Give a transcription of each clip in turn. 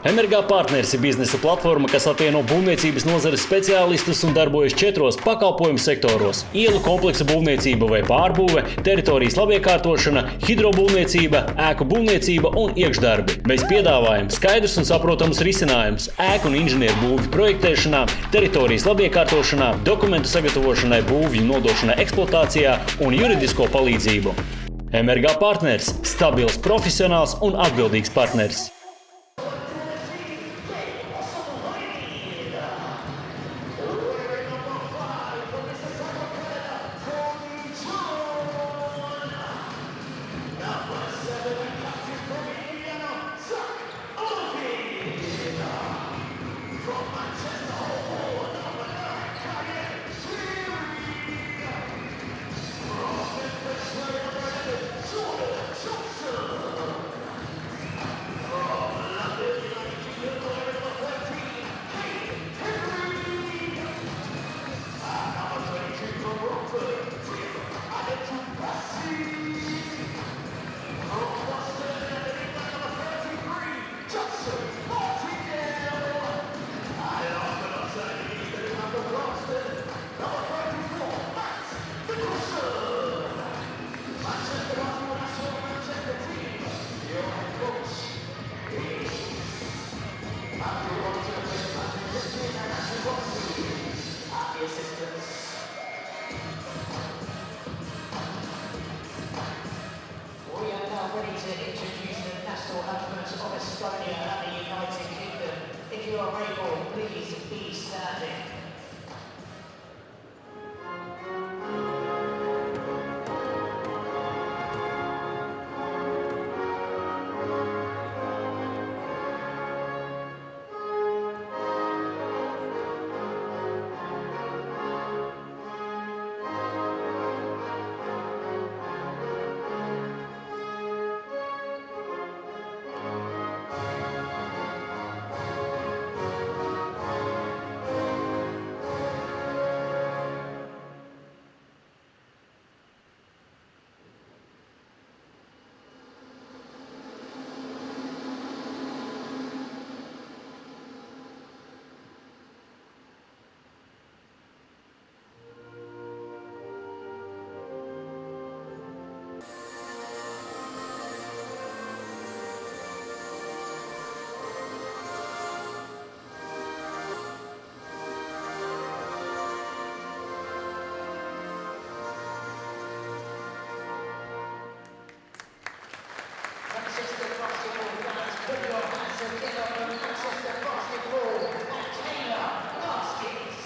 ENBLeague partneris ir biznesa platforma, kas apvieno būvniecības nozares speciālistus un darbojas 4 pakalpojumu sektoros – ielu kompleksa būvniecība vai pārbūve, teritorijas labiekārtošana, hidrobūvniecība, ēku būvniecība un iekšdarbi. Mēs piedāvājam skaidrus un saprotamus risinājumus ēku un inženieru būvju projektēšanā, teritorijas labiekārtošanā, dokumentu sagatavošanai, būvju nodošanai eksploatācijā un juridisko palīdzību. ENBLeague partneris – stabils, profesionāls un atbildīgs partneris. If you are able, please be standing. Manchester basketball fans, put your hands together for Manchester basketball and Keila baskets.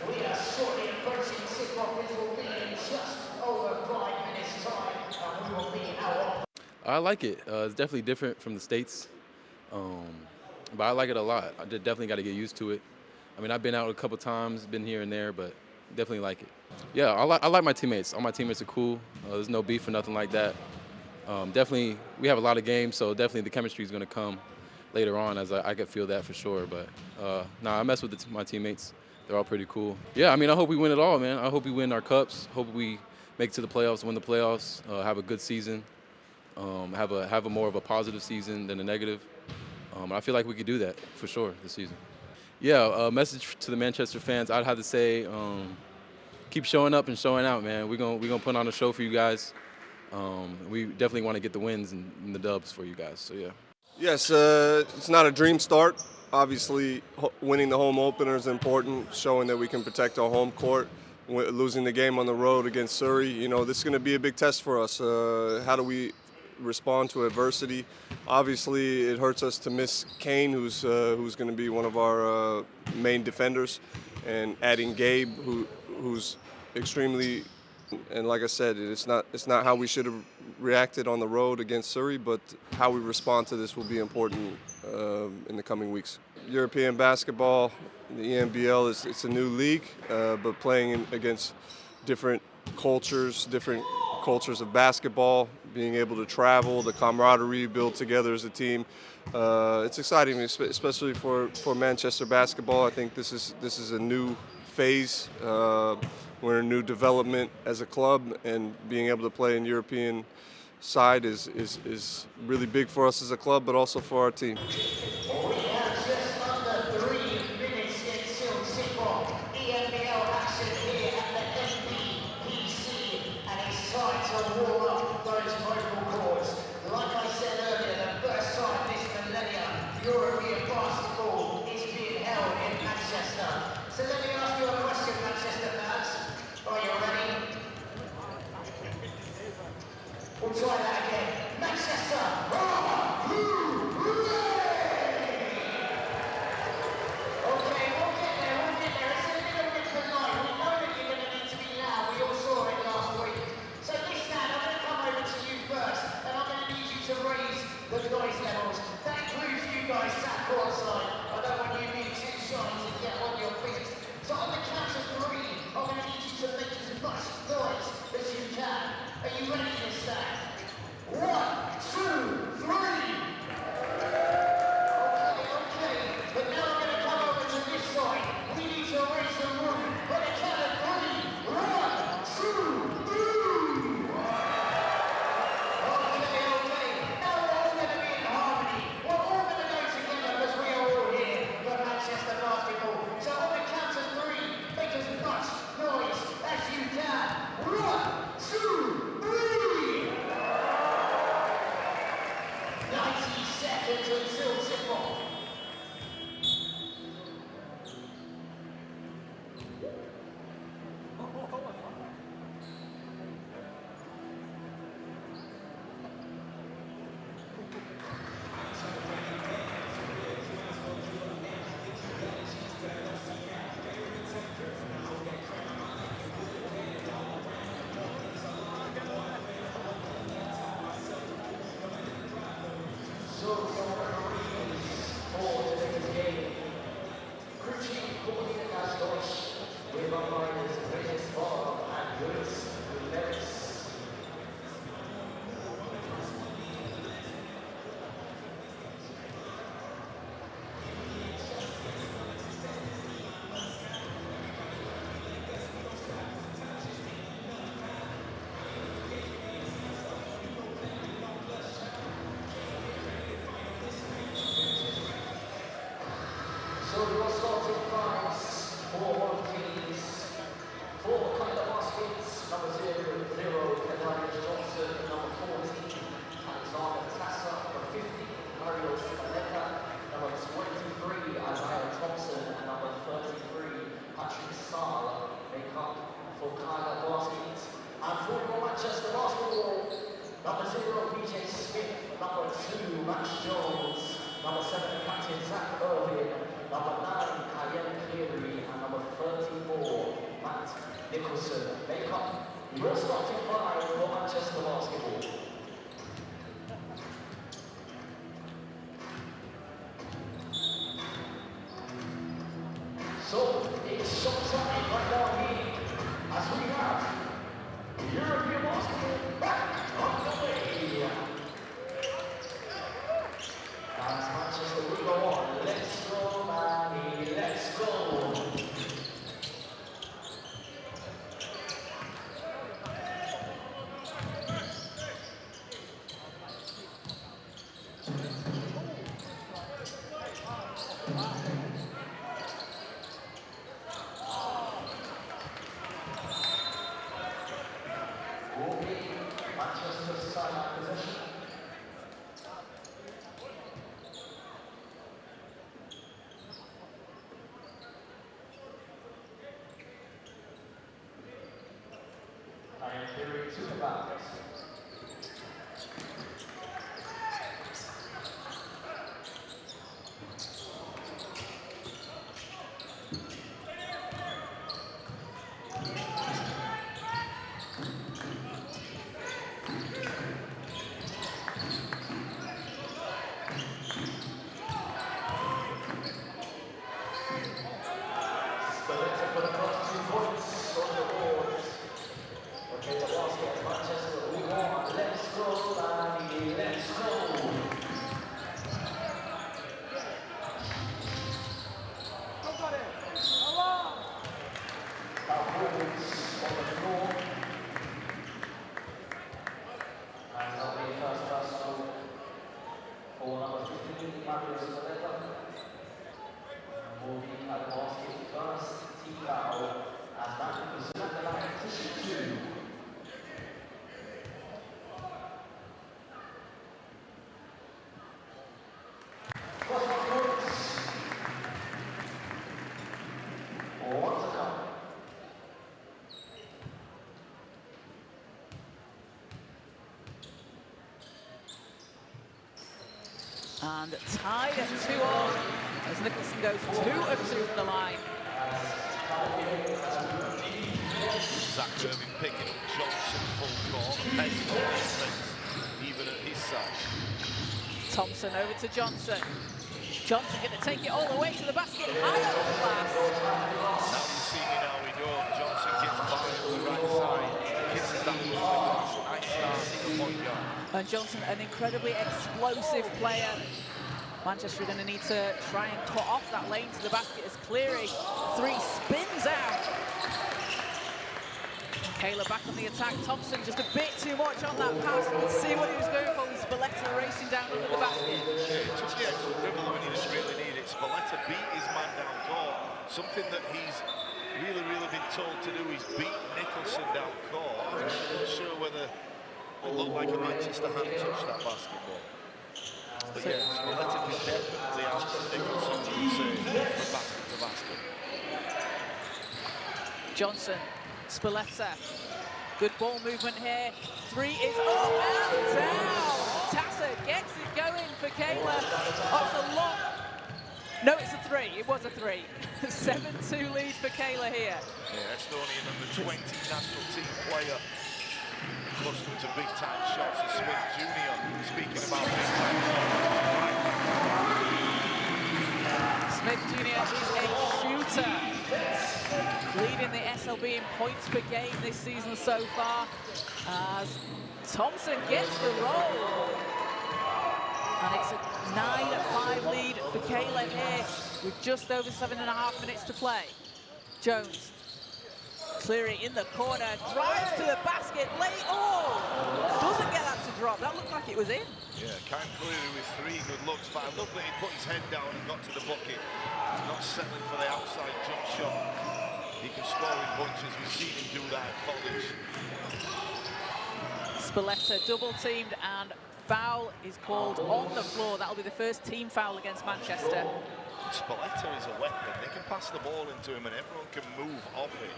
We are shortly approaching tip-off, which will be in just over 5 minutes' time, and we will be out. I like it. It's definitely different from the States, but I like it a lot. I definitely got to get used to it. I mean, I've been out a couple times, been here and there, but definitely like it. Yeah, I like my teammates. All my teammates are cool. There's no beef or nothing like that. Definitely, we have a lot of games, so definitely the chemistry is going to come later on, as I could feel that for sure. But I mess with my teammates. They're all pretty cool. Yeah, I mean, I hope we win it all, man. I hope we win our cups. Hope we make it to the playoffs, win the playoffs, have a good season, have a more of a positive season than a negative. I feel like we could do that for sure this season. Yeah, a message to the Manchester fans, I'd have to say, keep showing up and showing out, man. We're gonna put on a show for you guys. We definitely want to get the wins and the dubs for you guys, so yeah. Yes, it's not a dream start. Obviously, winning the home opener is important, showing that we can protect our home court. Losing the game on the road against Surrey, you know, this is going to be a big test for us. How do we respond to adversity? Obviously, it hurts us to miss Kane, who's going to be one of our main defenders, and adding Gabe, who's extremely. And like I said, it's not how we should have reacted on the road against Surrey, but how we respond to this will be important in the coming weeks. European basketball, the ENBL, it's a new league, but playing against different cultures of basketball, being able to travel, the camaraderie built together as a team. It's exciting, especially for Manchester basketball. I think this is a new phase. We're in new development as a club, and being able to play in European side is really big for us as a club, but also for our team. noise levels. That includes you guys sat courtside. I don't want you being too shy to get on your feet. So on the count of 3, I'm going to need you to make as much noise as you can. Are you ready for this, Sam? 1, 2, 3. Okay. But now I'm going to come over to this side. We need to raise the roof. On the count of 3. 1, 2, 3. So your starting fives for both teams. For Keila baskets, number 0, Keila Johnson, number 14, Alexander Tassa, number 50, Mario Spaletta, number 23, Isaiah Thompson, and number 33, Patrick Saal, make up for Keila baskets. And for your Manchester basketball, number 0, BJ Smith, number 2, Max Jones, number 7, Captain Zach Irvin, number 9, Cayenne Cleary, and number 34, Matt Nicholson. Make up your starting 5 for Manchester basketball. So, it's showtime right now here, as we have European basketball back on the way. As Manchester we go on, let's go, Manny, let's go. Will be Manchester's sideline possession. I am Cleary to the back. Spaletta for the first 2 points on the board. Okay, the basket, Manchester, we go on. Let's go, Manny, let's go. Our forwards on the floor. And that'll be first personal for number 15, Mario Spaletta. Moving at the basket first, T-foul, as Manny was at the line, position 2. And tied at 2-all as Nicholson goes 2 of 2 from the line. Zach Irving picking up Johnson full court, pace on defense, even at his side. Thompson over to Johnson. Johnson going to take it all the way to the basket. High up the glass. Now you see me now, we know Johnson gets by to the right side, kisses that blue glass, nice start in the point guard. And Johnson, an incredibly explosive player. Manchester are going to need to try and cut off that lane to the basket as Cleary three spins out. Keila back on the attack. Thompson just a bit too much on that pass. Let's see what he was going for with Spalletta racing down under the basket. Yeah, it took the extra dribble when he didn't really need it. Spalletta beat his man down court. Something that he's really been told to do is beat Nicholson down court. I'm not sure whether it looked like a Manchester hand touched that basketball. But yeah, Spalletta can definitely out Nicholson, you would say, from basket to basket. Johnson, Spalletta, good ball movement here. Three is up and down. Tasser gets it going for Keila. Oh, it's a long. No, it's a three. It was a three. 7-2 lead for Keila here. Yeah, Estonian under 20 national team player. Accustomed to big time shots. And Smith Jr. speaking about big time shots. Smith Jr. is a shooter, leading the SLB in points per game this season so far, as Thompson gets the roll. And it's a 9-5 lead for Keila here with just over 7.5 minutes to play. Jones, Cleary in the corner, drives to the basket, late, doesn't get that to drop. That looked like it was in. Yeah, Kyle Cleary with 3 good looks, but I love that he put his head down and got to the bucket. He's not settling for the outside jump shot. He can score in bunches. We've seen him do that at college. Spalletta double teamed and foul is called on the floor. That'll be the first team foul against Manchester. Spalletta is a weapon. They can pass the ball into him and everyone can move off it.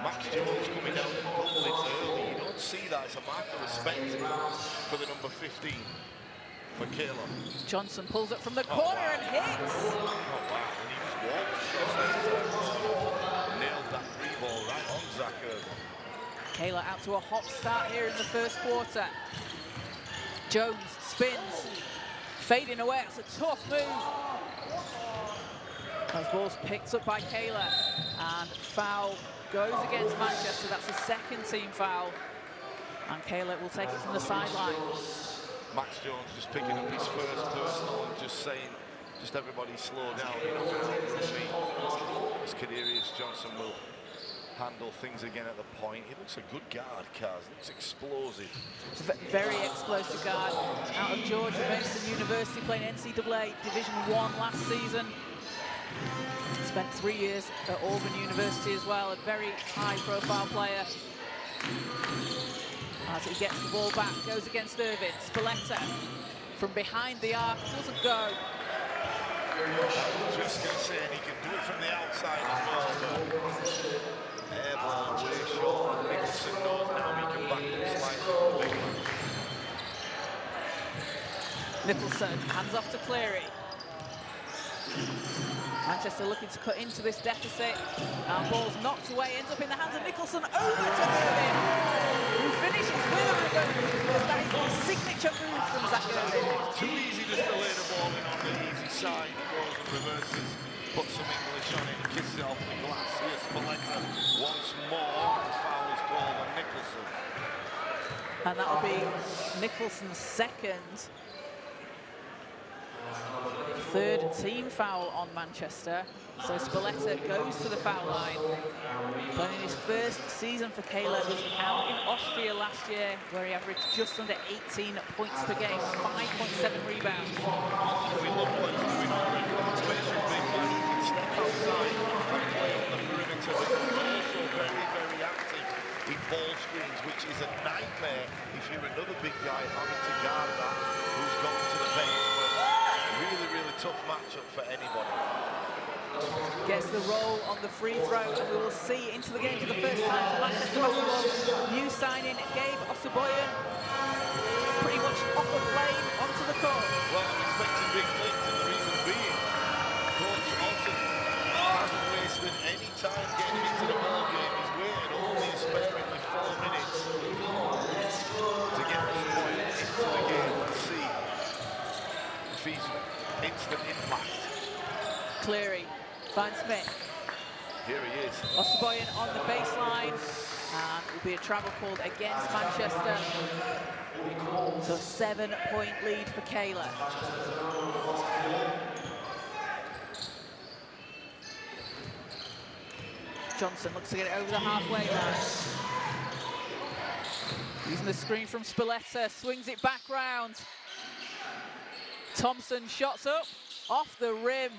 Max Jones coming down and doubling early. You don't see that. It's a mark of respect for the number 15 for Keila. Johnson pulls up from the corner and hits. Oh wow, and he just walked across the nailed that 3-ball right on Zach Irvin. Keila out to a hot start here in the first quarter. Jones spins, fading away. It's a tough move. Those balls picked up by Keila, and foul goes against Manchester. That's the second team foul, and Keila will take it from the sideline. Max Jones just picking up his first personal and just saying, just everybody slow down. You know, as Kadarius Johnson will handle things again at the point. He looks a good guard, Kaz. Looks explosive. Very explosive guard out of Georgia Mason University, playing NCAA Division I last season. Spent 3 years at Auburn University as well, a very high-profile player. As he gets the ball back, goes against Irvin. Spalletta from behind the arc, doesn't go. Just going to say, and he can do it from the outside as well, but air ball way short. Nicholson knows now he can back up slightly. Nicholson hands off to Cleary. Manchester looking to cut into this deficit. Our ball's knocked away, ends up in the hands of Nicholson, over to Irvin, who finishes with a reverse. That is the signature move from Zach Irvin. Too easy just to lay the ball in on the easy side. He goes and reverses, puts some English on it and kisses it off the glass. Here's Spalletta once more. The foul is called on Nicholson. And that'll be Nicholson's second. Third team foul on Manchester. So Spalletta goes to the foul line. Playing his first season for Keila, was out in Austria last year, where he averaged just under 18 points per game, 5.7 rebounds. We love what he's doing already. Especially big man who can step outside and play on the perimeter, but he's also very active in ball screens, which is a nightmare if you're another big guy having to guard that, who's gone to the bench. Really tough matchup for anybody. Gets the roll on the free throw, and we will see into the game for the first time for Manchester basketball. New signing, Gabe Osaboyan, pretty much off the plane onto the court. Well, I'm expecting big things, and the reason being, Coach Alton hasn't wasted any time getting into the ball game. He's waited only sparingly 4 minutes to get Osaboyan into the game. Let's see if he's instant impact. Cleary finds Smith. Here he is. Osterboyen on the baseline, and will be a travel called against Manchester. So a 7-point lead for Keila. Johnson looks to get it over the halfway line. Using the screen from Spilletta, swings it back round. Thompson shots up, off the rim.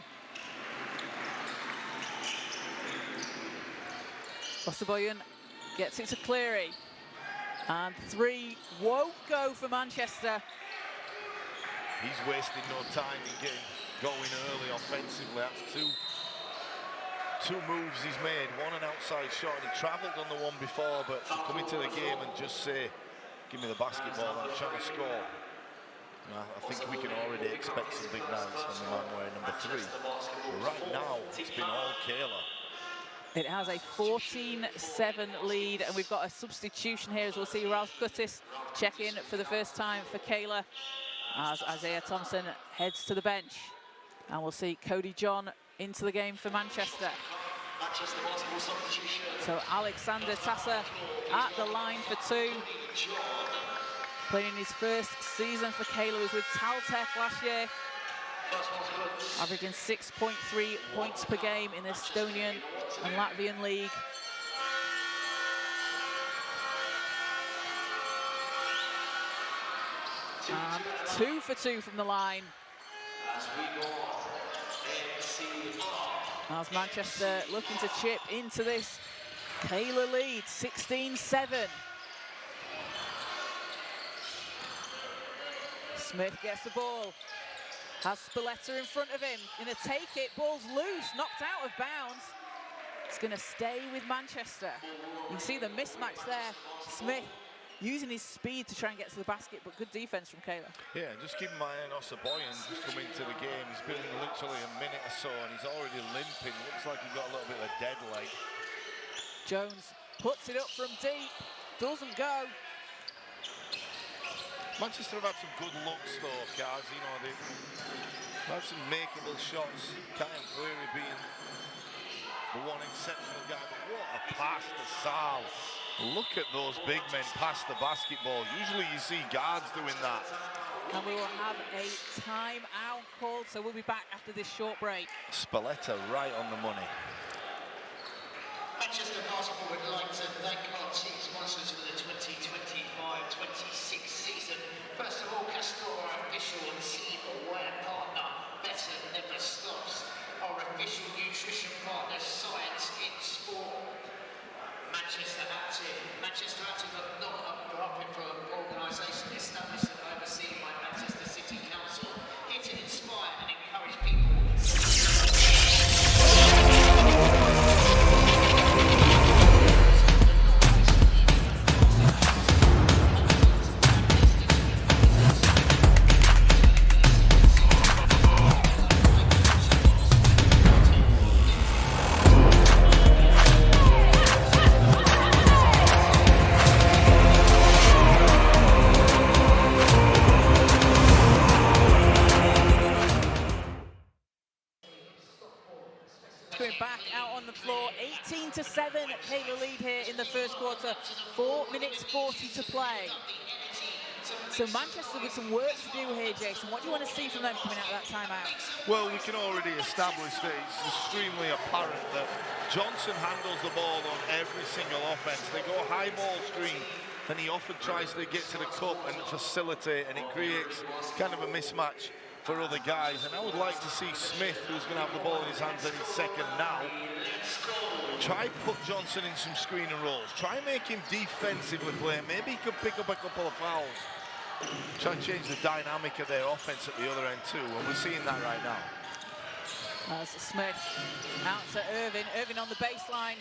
Osterboyen gets it to Cleary. And 3 won't go for Manchester. He's wasting no time in getting going early offensively. That's two moves he's made. One an outside shot, and he travelled on the one before, but to come into the game and just say, give me the basketball, I'm trying to score. I think we can already expect some big nights from the man wearing number 3. But right now, it's been all Keila. It has a 14-7 lead, and we've got a substitution here, as we'll see Ralph Cuttis check in for the first time for Keila, as Isaiah Thompson heads to the bench. And we'll see Cody John into the game for Manchester. So Alexander Tasser at the line for 2. Playing in his first season for Keila, was with Taltech last year. Averaging 6.3 points per game in the Estonian and Latvian league. And 2 for 2 from the line. As Manchester looking to chip into this Keila lead, 16-7. Smith gets the ball. Has Spilletta in front of him. Gonna take it, ball's loose, knocked out of bounds. It's gonna stay with Manchester. You can see the mismatch there. Smith using his speed to try and get to the basket, but good defense from Keila. Yeah, just keep my eye on Osterboyen just come into the game. He's been in literally a minute or so, and he's already limping. Looks like he's got a little bit of a dead leg. Jones puts it up from deep, doesn't go. Manchester have had some good looks though, Kaz. You know, they've had some makeable shots. Kyle Cleary being the one exceptional guy, but what a pass to Sal. Look at those big men pass the basketball. Usually you see guards doing that. And we will have a timeout called, so we'll be back after this short break. Spilletta right on the money. Manchester Basketball would like to thank our team sponsors for the 2025-26 season. First of all, Castor, our official and team aware partner, better never stops. Our official nutrition partner, Science in Sport. Manchester Active. Manchester Active are not a profit for an organisation established and overseen by Manchester City Council, here to inspire and encourage people. Back out on the floor, 18-7 Keila lead here in the first quarter, 4 minutes 40 to play. So Manchester with some work to do here, Jason. What do you want to see from them coming out of that timeout? Well, we can already establish that it's extremely apparent that Johnson handles the ball on every single offense. They go high ball screen, and he often tries to get to the cup and facilitate, and it creates kind of a mismatch for other guys. And I would like to see Smith, who's going to have the ball in his hands any second now, try put Johnson in some screen and rolls. Try make him defensively play. Maybe he could pick up a couple of fouls. Try and change the dynamic of their offense at the other end too, and we're seeing that right now. As Smith out to Irving. Irving on the baseline.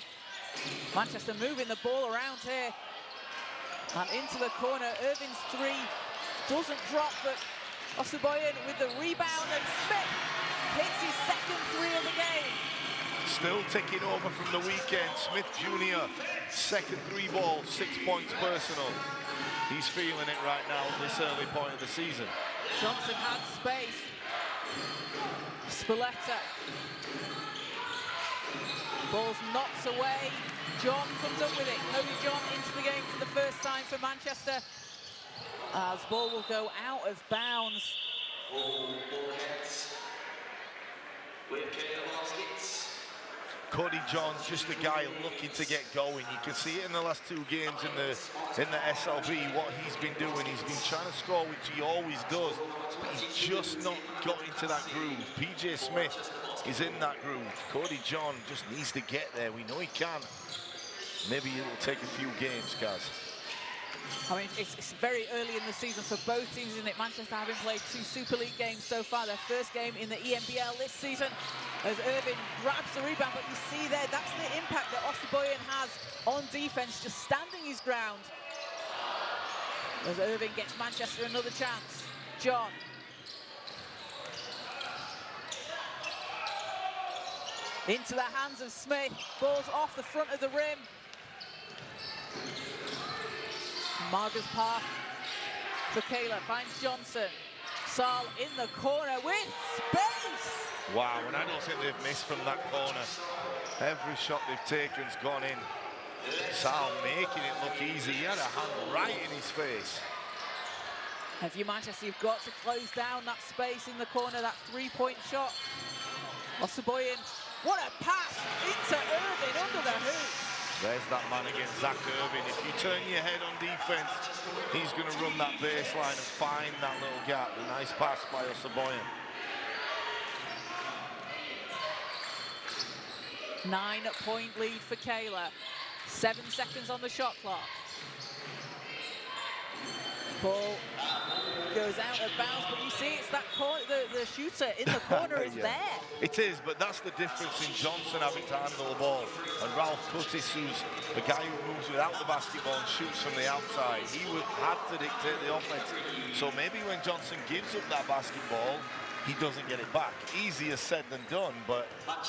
Manchester moving the ball around here. And into the corner. Irving's 3 doesn't drop, but Osterboyen with the rebound, and Smith hits his second 3 of the game. Still ticking over from the weekend. Smith Jr., second 3 ball, 6 points personal. He's feeling it right now at this early point of the season. Johnson had space, Spalletta. Ball's knocked away. John comes up with it. Cody John into the game for the first time for Manchester. As ball will go out of bounds. Cody John's just a guy looking to get going. You can see it in the last 2 games in the SLB, what he's been doing. He's been trying to score, which he always does, but he's just not got into that groove. PJ Smith is in that groove. Cody John just needs to get there. We know he can. Maybe it'll take a few games, guys. I mean, it's very early in the season for both teams, isn't it? Manchester having played 2 Super League games so far. Their first game in the ENBL this season as Irving grabs the rebound. But you see there, that's the impact that Osaboyan has on defense, just standing his ground. As Irving gets Manchester another chance. John. Into the hands of Smith. Ball's off the front of the rim. Marga's path for Keila, finds Johnson. Saal in the corner with space! Wow, and I don't think they've missed from that corner. Every shot they've taken's gone in. Saal making it look easy. He had a hand right in his face. If you're Manchester, you've got to close down that space in the corner, that 3-point shot. Osaboyan, what a pass into Irving under the hoop. There's that man against Zach Irving. If you turn your head on defense, he's going to run that baseline and find that little gap. A nice pass by Osaboyan. 9-point lead for Keila. 7 seconds on the shot clock. Ball goes out of bounds, but you see it's that corner, the shooter in the corner is Yeah. there. It is, but that's the difference in Johnson having to handle the ball and Ralph Cuttis, who's the guy who moves without the basketball and shoots from the outside. He had to dictate the offense. So maybe when Johnson gives up that basketball, he doesn't get it back. Easier said than done, but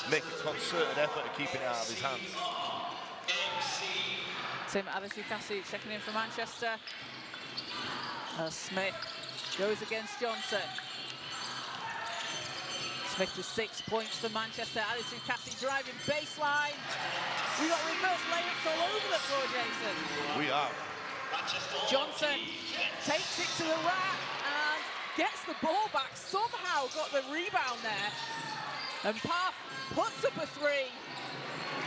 make a concerted effort of keeping it out of his hands. Tim Adesukasi checking in for Manchester. Smith goes against Johnson. Smith with 6 points for Manchester. Adesukasi driving baseline. We got reverse layups all over the floor, Jason. We are. Johnson takes it to the rack and gets the ball back. Somehow got the rebound there. And Path puts up a 3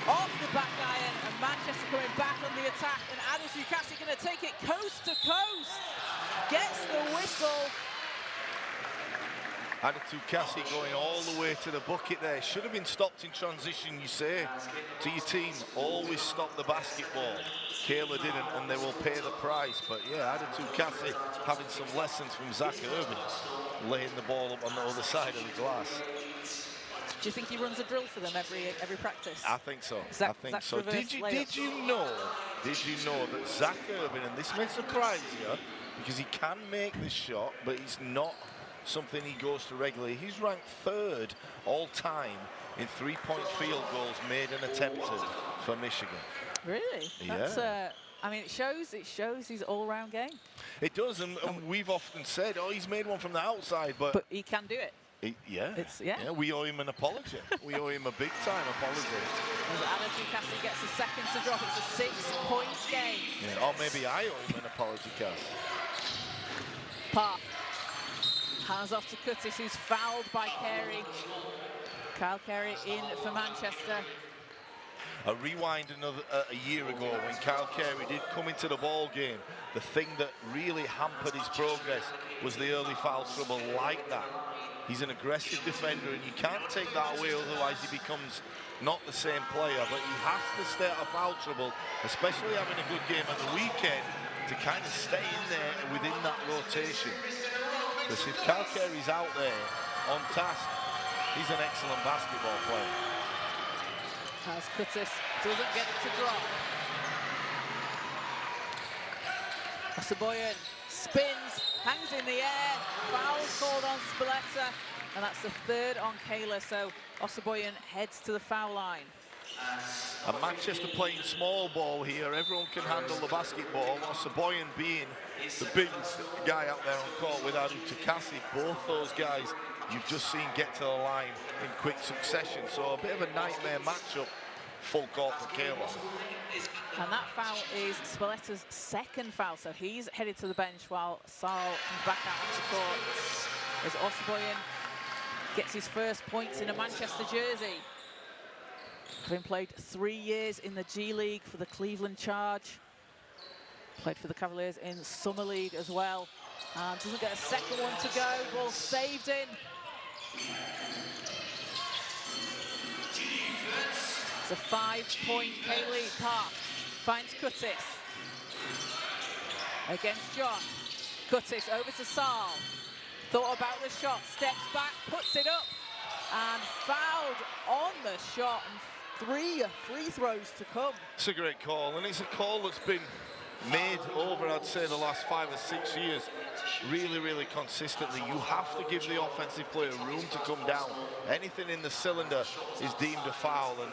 off the back iron, and Manchester coming back on the attack. And Adesukasi going to take it coast to coast. Gets the whistle. Adesukasi going all the way to the bucket there. Should have been stopped in transition, you say, to your team. Always stop the basketball. Keila didn't, and they will pay the price. But yeah, Adesukasi having some lessons from Zach Irving, laying the ball up on the other side of the glass. Do you think he runs a drill for them every practice? I think so. Zach, I think Zach's so. Did you know that Zach Irving, and this may surprise you, because he can make this shot, but it's not something he goes to regularly. He's ranked 3rd all time in 3-point field goals made and attempted for Michigan. Really? Yeah. That's, I mean, it shows his all-round game. It does, and we've often said, oh, he's made one from the outside, but he can do it. Yeah. Yeah. We owe him an apology. We owe him a big-time apology. As Adesukasi gets a second to drop, it's a 6-point game. Yeah, or maybe I owe him an apology, Cass. Park. Hands off to Cuttis, who's fouled by Carey. Kyle Carey in for Manchester. A rewind a year ago when Kyle Carey did come into the ball game. The thing that really hampered his progress was the early foul trouble like that. He's an aggressive defender, and you can't take that away, otherwise he becomes not the same player. But he has to stay out of foul trouble, especially having a good game on the weekend, to kind of stay in there within that rotation. Because if Kyle Carey's out there on task, he's an excellent basketball player. As Cuttis doesn't get it to drop. Osaboyan spins, hangs in the air, foul's called on Spalletta, and that's the 3rd on Keila, so Osaboyan heads to the foul line. And Manchester playing small ball here, everyone can handle the basketball. Osaboyan being the biggest guy out there on court with Adesukasi, both those guys you've just seen get to the line in quick succession. So a bit of a nightmare matchup, full court for Keila. And that foul is Spoletta's second foul, so he's headed to the bench while Sal comes back out onto the court as Osboyan gets his first points in a Manchester jersey. Having played 3 years in the G League for the Cleveland Charge, played for the Cavaliers in Summer League as well. And doesn't get a second one to go, ball saved in. It's a 5-point Keila Park. Finds Cutis. Against John. Cutis over to Sal. Thought about the shot, steps back, puts it up, and fouled on the shot. And 3 free throws to come. It's a great call, and it's a call that's been made over, I'd say, the last 5 or 6 years, really consistently. You have to give the offensive player room to come down. Anything in the cylinder is deemed a foul, and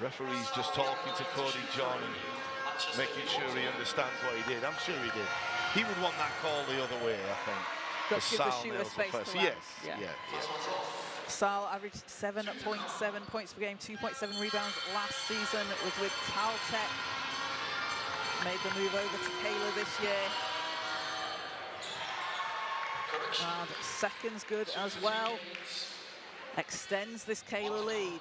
referee's just talking to Cody John and making sure he understands what he did. I'm sure he did. He would want that call the other way, I think. Got to give the shooter space to Yes, yeah. yeah. Sal averaged 7.7 points per game, 2.7 rebounds last season. It was with Caltech. Made the move over to Keila this year. And second's good as well. Extends this Keila lead.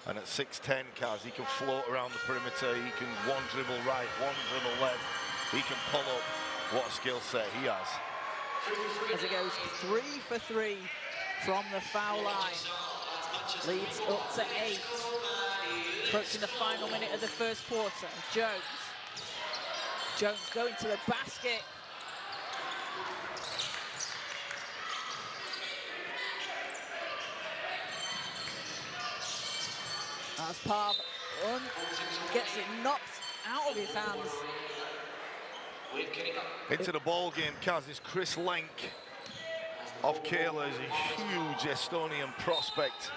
And at 6'10", Kaz, he can float around the perimeter. He can one dribble right, one dribble left. He can pull up. What a skill set he has. As it goes 3 for 3 from the foul line. Leads up to 8. Approaching the final minute of the first quarter. Jones going to the basket. As Parv gets it knocked out of his hands. Into the ball game, Kaz, is Chris Lenk of Keila. Is a huge Estonian prospect.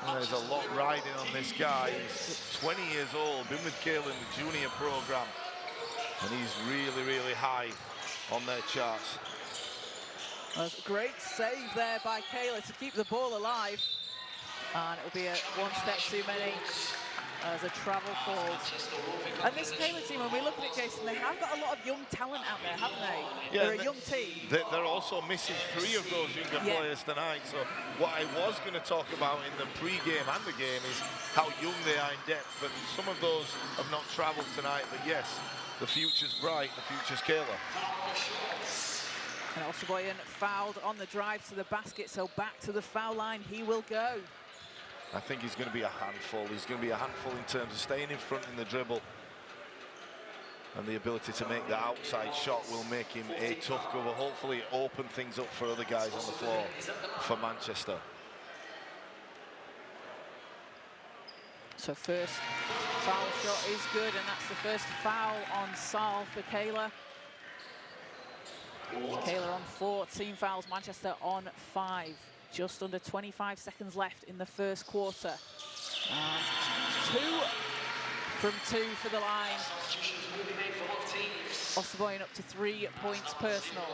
And there's a lot riding on this guy. He's 20 years old, been with Keila in the junior program, and he's really high on their charts. That's a great save there by Keila to keep the ball alive. And it'll be a 1 step too many as a travel called. And this Keila team, when we look at it, Jason, they have got a lot of young talent out there, haven't they? Yeah, they're a young team. They're also missing 3 of those younger players tonight. So what I was going to talk about in the pre-game and the game is how young they are in depth. But some of those have not traveled tonight. But yes, the future's bright, the future's Keila. And Osboyan fouled on the drive to the basket, so back to the foul line he will go. I think he's going to be a handful. He's going to be a handful in terms of staying in front in the dribble. And the ability to make the outside shot will make him a tough cover. Hopefully open things up for other guys on the floor for Manchester. So first foul shot is good, and that's the first foul on Sal for Keila. Keila on 14 fouls, Manchester on 5. Just under 25 seconds left in the first quarter. And 2 from 2 for the line. Osboyan up to 3 points personal.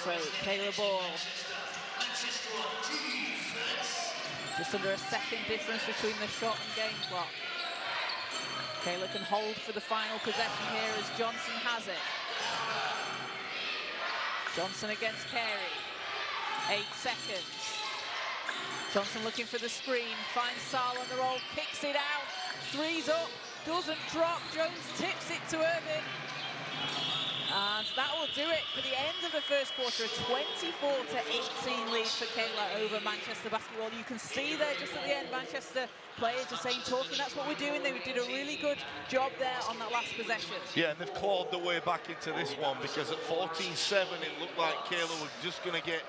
So Keila ball. Just under a second difference between the shot and game clock. Keila can hold for the final possession here as Johnson has it. Johnson against Carey. 8 seconds. Johnson looking for the screen, finds Sal on the roll, kicks it out, 3's up, doesn't drop, Jones tips it to Irvin. And that will do it for the end of the first quarter, a 24-18 lead for Keila over Manchester Basketball. You can see there just at the end, Manchester players just saying, talking, that's what we're doing. They did a really good job there on that last possession. Yeah, and they've clawed their way back into this one, because at 14-7, it looked like Keila was just going to get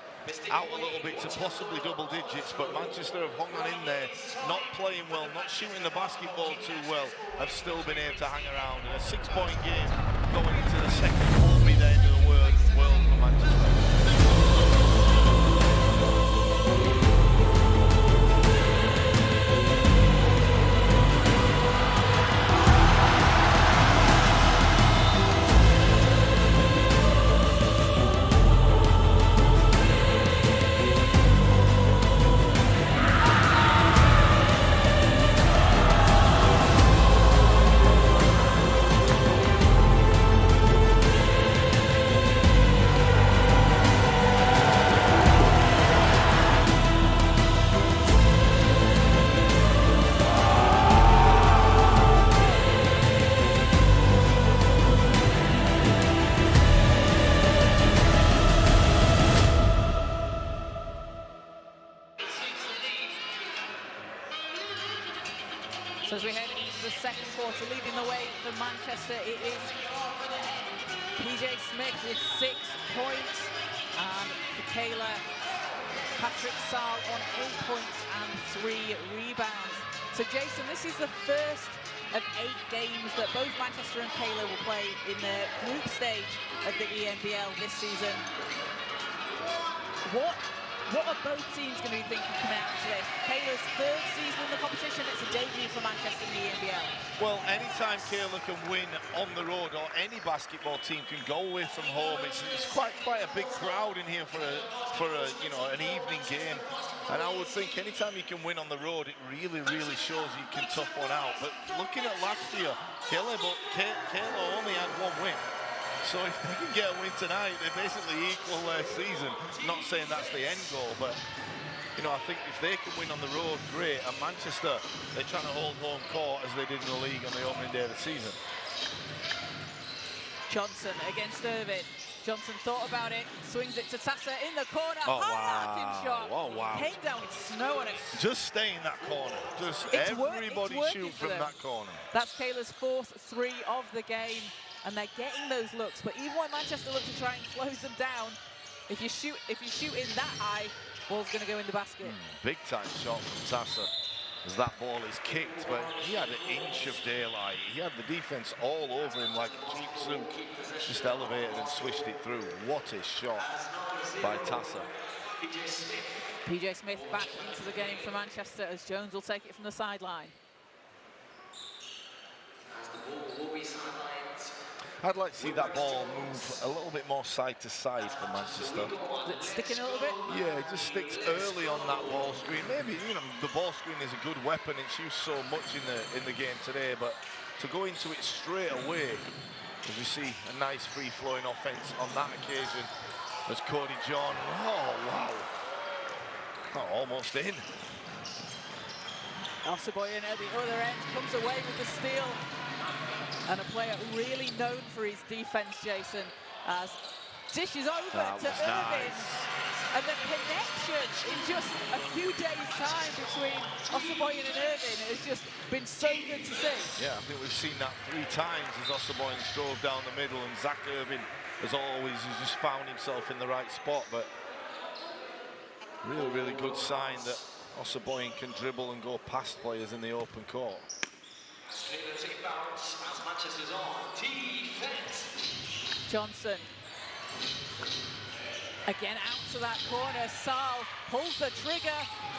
out a little bit to possibly double digits, but Manchester have hung on in there, not playing well, not shooting the basketball too well, have still been able to hang around. And a 6-point game going into the second won't be the end of the world for Manchester. So as we head into the second quarter, leading the way for Manchester, it is PJ Smith with 6 points, and for Keila, Patrick Saal on 8 points and 3 rebounds. So Jason, this is the first of 8 games that both Manchester and Keila will play in the group stage of the ENBL this season. What are both teams going to be thinking coming out to this? Keila's 3rd season in the competition, it's a debut for Manchester in the ENBL. Well, anytime Keila can win on the road, or any basketball team can go away from home, it's quite a big crowd in here for a you know, an evening game. And I would think anytime you can win on the road, it really shows you can tough one out. But looking at last year, Keila only had 1 win. So if they can get a win tonight, they basically equal their season. Not saying that's the end goal, but you know, I think if they can win on the road, great. And Manchester, they're trying to hold home court as they did in the league on the opening day of the season. Johnson against Irvin. Johnson thought about it, swings it to Tassa in the corner. Oh, High-arcing shot. Oh, wow. Came down with snow on it. Just stay in that corner. Just everybody shoot from that corner. That's Keila's 4th 3 of the game. And they're getting those looks, but even when Manchester look to try and close them down, if you shoot in that high, ball's going to go in the basket. Big time shot from Tassa as that ball is kicked, but he had an inch of daylight. He had the defense all over him like a cheap suit. Just elevated and swished it through. What a shot by Tassa. PJ Smith back into the game for Manchester as Jones will take it from the sideline. I'd like to see that ball move a little bit more side to side for Manchester. Is it sticking a little bit? Yeah, it just sticks early on that ball screen. Maybe, you know, the ball screen is a good weapon. It's used so much in the game today, but to go into it straight away, as you see a nice free-flowing offense on that occasion, as Cody John, oh wow, oh, almost in. Osaboyan at the other end comes away with the steal. And a player really known for his defense, Jason, as dishes over to Irvin. Nice. And the connection in just a few days' time between Osaboyan and Irvin has just been so good to see. Yeah, I think we've seen that 3 times as Osaboyan drove down the middle, and Zach Irvin, as always, has just found himself in the right spot. But really good sign that Osaboyan can dribble and go past players in the open court. Johnson again out to that corner. Saal pulls the trigger,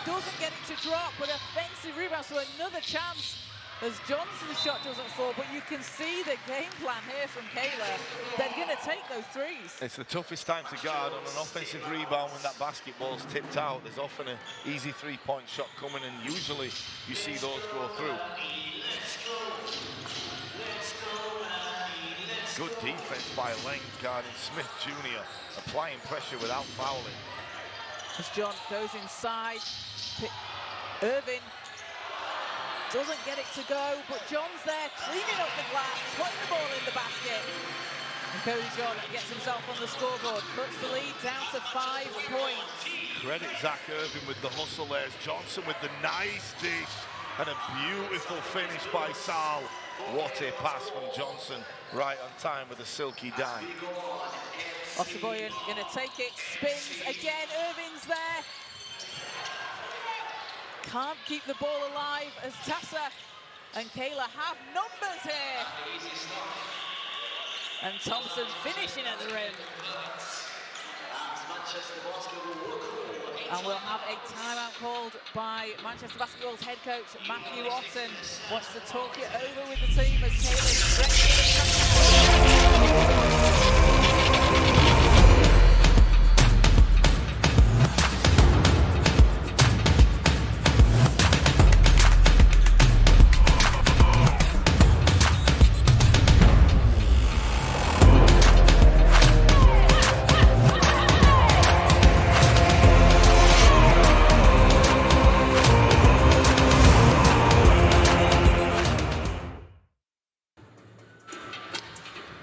doesn't get it to drop, but offensive rebound, so another chance as Johnson's shot doesn't fall. But you can see the game plan here from Keila. They're going to take those threes. It's the toughest time to guard on an offensive rebound when that basketball's tipped out. There's often an easy 3-point shot coming, and usually you see those go through. Good defense by Leng guarding Smith Jr., applying pressure without fouling. As John goes inside, Irvin doesn't get it to go, but John's there cleaning up the glass, putting the ball in the basket. And Cody John gets himself on the scoreboard, puts the lead down to 5 points. Credit Zach Irvin with the hustle there. Johnson with the nice dish and a beautiful finish by Saal. What a pass from Johnson, right on time with a silky dime. Osaboyan going to take it, spins again, Irvin's there. Can't keep the ball alive as Tassa and Keila have numbers here. And Thompson finishing at the rim. And we'll have a timeout called by Manchester Basketball's head coach, Matthew Otten. Wants to talk it over with the team as Keila's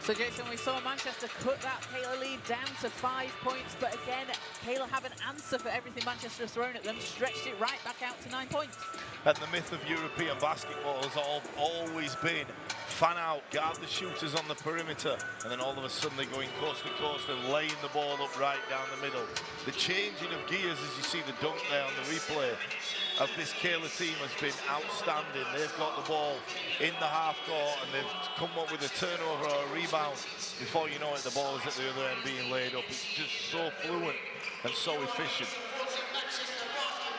So Jason, we saw Manchester cut that Keila lead down to 5 points, but again, Keila have an answer for everything Manchester has thrown at them, stretched it right back out to 9 points. And the myth of European basketball has always been fan out, guard the shooters on the perimeter, and then all of a sudden they're going coast to coast and laying the ball up right down the middle. The changing of gears, as you see the dunk there on the replay, of this Keila team has been outstanding. They've got the ball in the half court and they've come up with a turnover or a rebound. Before you know it, the ball is at the other end being laid up. It's just so fluent and so efficient.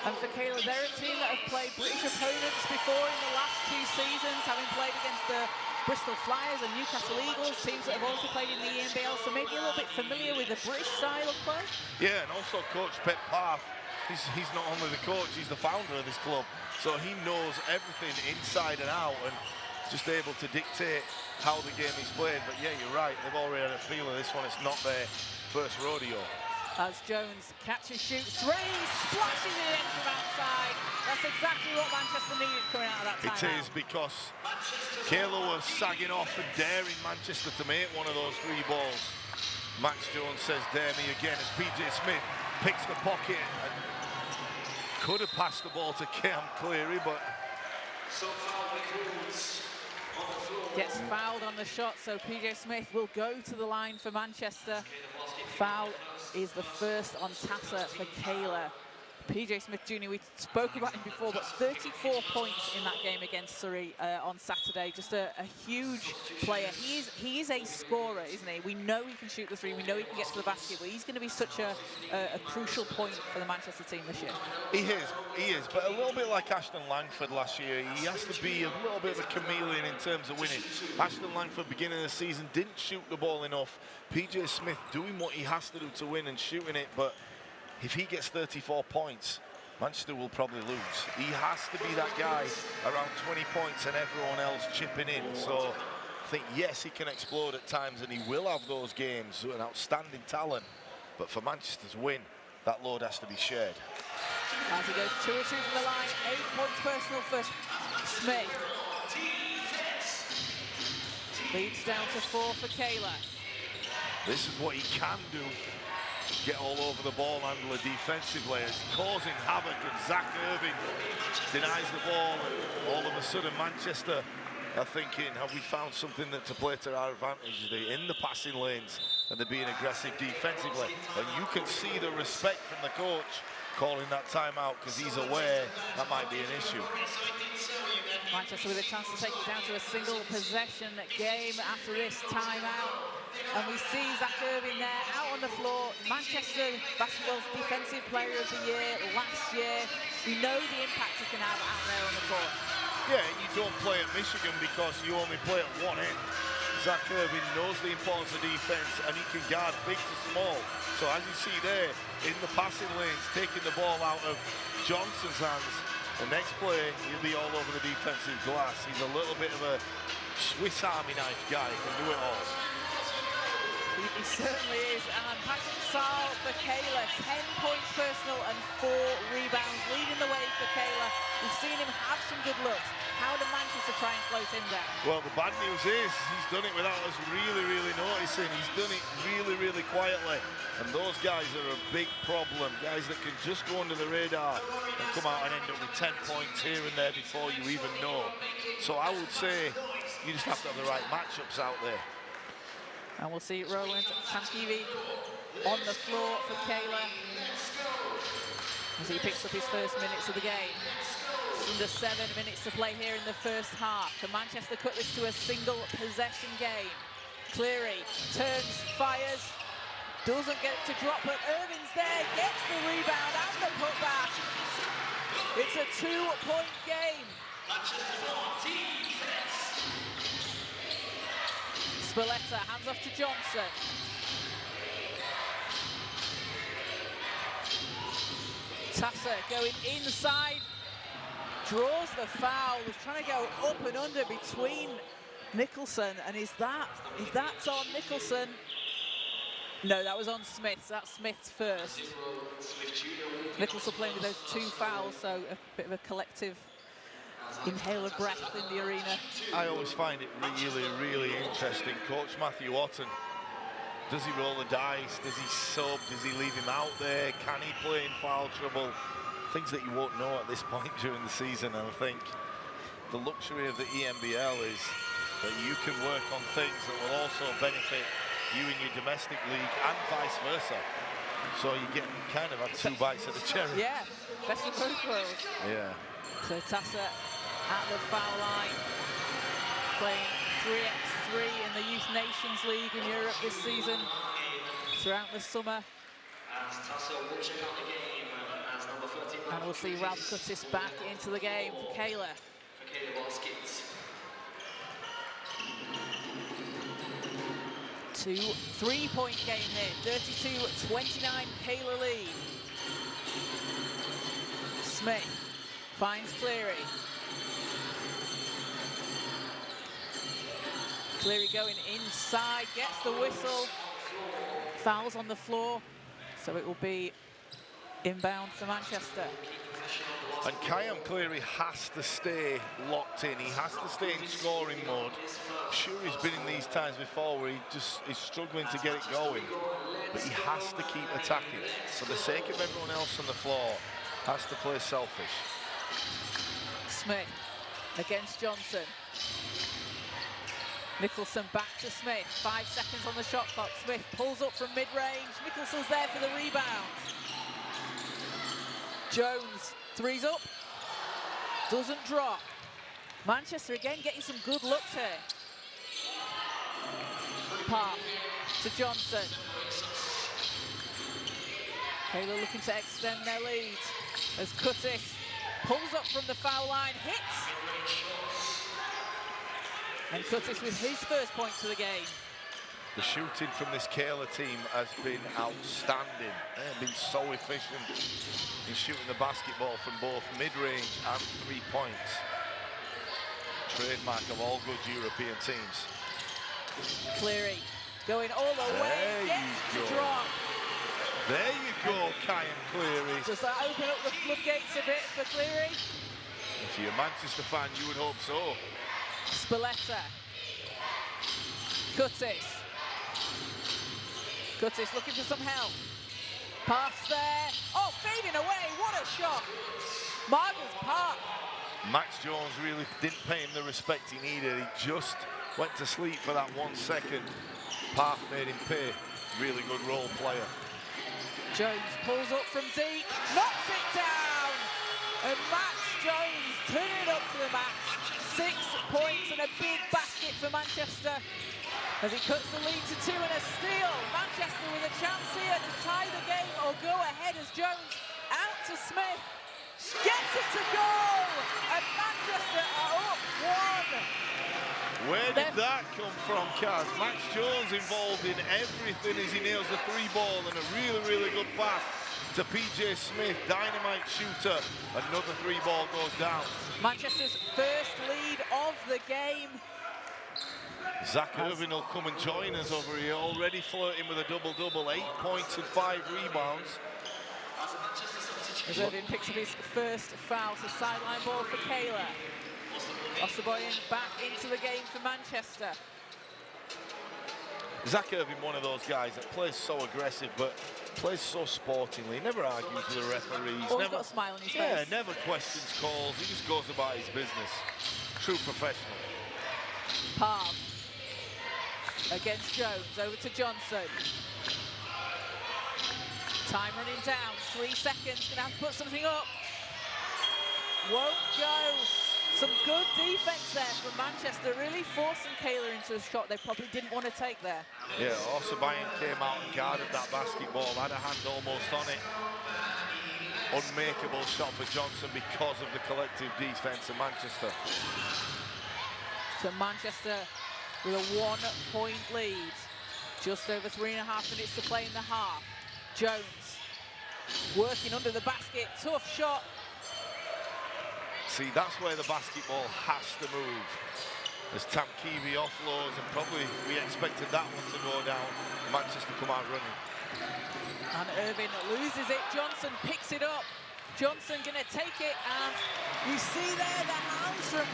And for Keila, they're a team that have played British opponents before in the last 2 seasons, having played against the Bristol Flyers and Newcastle Eagles, teams that have also played in the ENBL, so maybe a little bit familiar with the British style of play. Yeah, and also Coach Pep Parth, he's not only the coach, he's the founder of this club, so he knows everything inside and out and just able to dictate how the game is played. But yeah, you're right, they've already had a feel of this one. It's not their first rodeo. As Jones catches, shoots, three, splashes it in from outside. That's exactly what Manchester needed coming out of that timeout. It is, because Keila was sagging off and daring Manchester to make one of those 3 balls. Max Jones says, dare me again, as PJ Smith picks the pocket and could have passed the ball to Cam Cleary, but gets fouled on the shot, so PJ Smith will go to the line for Manchester. Foul is the first on Tassa for Keila. PJ Smith Jr., we spoke about him before, but 34 points in that game against Surrey on Saturday. Just a huge player. He is a scorer, isn't he? We know he can shoot the 3, we know he can get to the basket, but he's going to be such a crucial point for the Manchester team this year. He is, but a little bit like Ashton Langford last year, he has to be a little bit of a chameleon in terms of winning. Ashton Langford, beginning of the season, didn't shoot the ball enough. PJ Smith doing what he has to do to win and shooting it, but if he gets 34 points, Manchester will probably lose. He has to be that guy around 20 points and everyone else chipping in. So I think, yes, he can explode at times and he will have those games, an outstanding talent. But for Manchester's win, that load has to be shared. As he goes 2 or 2 from the line, 8 points personal for Smith. Leads down to 4 for Keila. This is what he can do. Get all over the ball handler defensively. It's causing havoc, and Zach Irving denies the ball, and all of a sudden Manchester are thinking, have we found something that to play to our advantage? They're in the passing lanes and they're being aggressive defensively, and you can see the respect from the coach calling that timeout, because he's aware that might be an issue. Manchester with a chance to take it down to a single possession game after this timeout. And we see Zach Irving there out on the floor. Manchester basketball's defensive player of the year last year. We know the impact he can have out there on the court. Yeah, and you don't play at Michigan because you only play at one end. Zach Irving knows the importance of defense, and he can guard big to small. So as you see there, in the passing lanes, taking the ball out of Johnson's hands, the next play, he'll be all over the defensive glass. He's a little bit of a Swiss Army knife guy, he can do it all. He certainly is. And Patrick Saal for Keila, 10 points personal and 4 rebounds, leading the way for Keila. We've seen him have some good looks. How do Manchester try and close him down? Well, the bad news is he's done it without us really noticing. He's done it really quietly. And those guys are a big problem. Guys that can just go under the radar and come out and end up with 10 points here and there before you even know. So I would say you just have to have the right matchups out there. And we'll see Roland Tankivi on the floor for Keila as he picks up his first minutes of the game. Under 7 minutes to play here in the first half. Can Manchester cut this to a single possession game? Cleary turns, fires, doesn't get to drop, but Irving's there, gets the rebound and the putback. It's a 2-point game. Spalletta hands off to Johnson. Tassa going inside, draws the foul, was trying to go up and under between Nicholson, and if that's on Nicholson, no, that was on Smith. That's Smith's first. Nicholson playing with those 2 fouls, so a bit of a collective inhale of breath in the arena. I always find it really interesting. Coach Matthew Otten Does he roll the dice? Does he sub? Does he leave him out there? Can he play in foul trouble? Things that you won't know at this point during the season. And I think the luxury of the ENBL is that you can work on things that will also benefit you in your domestic league and vice versa. So you get kind of have 2 bites of the cherry. Yeah, best of both worlds. Yeah. So Tassa at the foul line, playing 3x3 in the Youth Nations League in Europe this season, throughout the summer. And we'll see Ralph Cuttis back into the game for Keila. Two 3-point game here, 32-29 Keila lead. Smith finds Cleary. Cleary going inside, gets the whistle. Fouls on the floor, so it will be inbound for Manchester. And Kayam Cleary has to stay locked in. He has to stay in scoring mode. Sure, he's been in these times before where he just is struggling to get it going, but he has to keep attacking. For the sake of everyone else on the floor, has to play selfish. Smith against Johnson. Nicholson back to Smith. 5 seconds on the shot clock. Smith pulls up from mid-range. Nicholson's there for the rebound. Jones, three's up. Doesn't drop. Manchester again getting some good looks here. Park to Johnson. Keila looking to extend their lead as Cuttis pulls up from the foul line, hits. And Cuttis with his first point to the game. The shooting from this Keila team has been outstanding. They have been so efficient in shooting the basketball from both mid-range and 3 points. Trademark of all good European teams. Cleary going all the way, gets the drop. There you go, Kyan Cleary. Does that open up the floodgates a bit for Cleary? If you're a Manchester fan, you would hope so. Spalletta. Cuttis. Cuttis looking for some help. Pass there. Oh, fading away. What a shot. Margles Park. Max Jones really didn't pay him the respect he needed. He just went to sleep for that 1 second. Park made him pay. Really good role player. Jones pulls up from deep, knocks it down, and Max Jones turning it up to the max. 6 points and a big basket for Manchester as he cuts the lead to 2 and a steal. Manchester with a chance here to tie the game or go ahead as Jones out to Smith. Gets it to goal, and Manchester are up 1. Where did that come from, Kaz? Max Jones involved in everything as he nails the 3-ball and a really, really good pass to PJ Smith, dynamite shooter. Another 3-ball goes down. Manchester's first lead of the game. Zach Irvin will come and join us over here, already flirting with a double-double, 8 points and 5 rebounds. As Irvin picks up his first foul, so sideline ball for Keila. Osaboyan back into the game for Manchester. Zach Irvin, one of those guys that plays so aggressive, but plays so sportingly. He never argues with the referees. Always got a smile on his face. Yeah, never questions calls. He just goes about his business. True professional. Parv against Jones, over to Johnson. Time running down, 3 seconds, gonna have to put something up. Won't go. Some good defense there from Manchester, really forcing Keila into a shot they probably didn't want to take there. Yeah, Osaboyan came out and guarded that basketball, had a hand almost on it. Unmakeable shot for Johnson because of the collective defense of Manchester. So Manchester with a 1-point lead. Just over 3.5 minutes to play in the half. Jones working under the basket, tough shot. See, that's where the basketball has to move. As Tamkivi offloads, and probably we expected that one to go down. Manchester come out running. And Irvin loses it. Johnson picks it up. Johnson going to take it, and you see there the hands from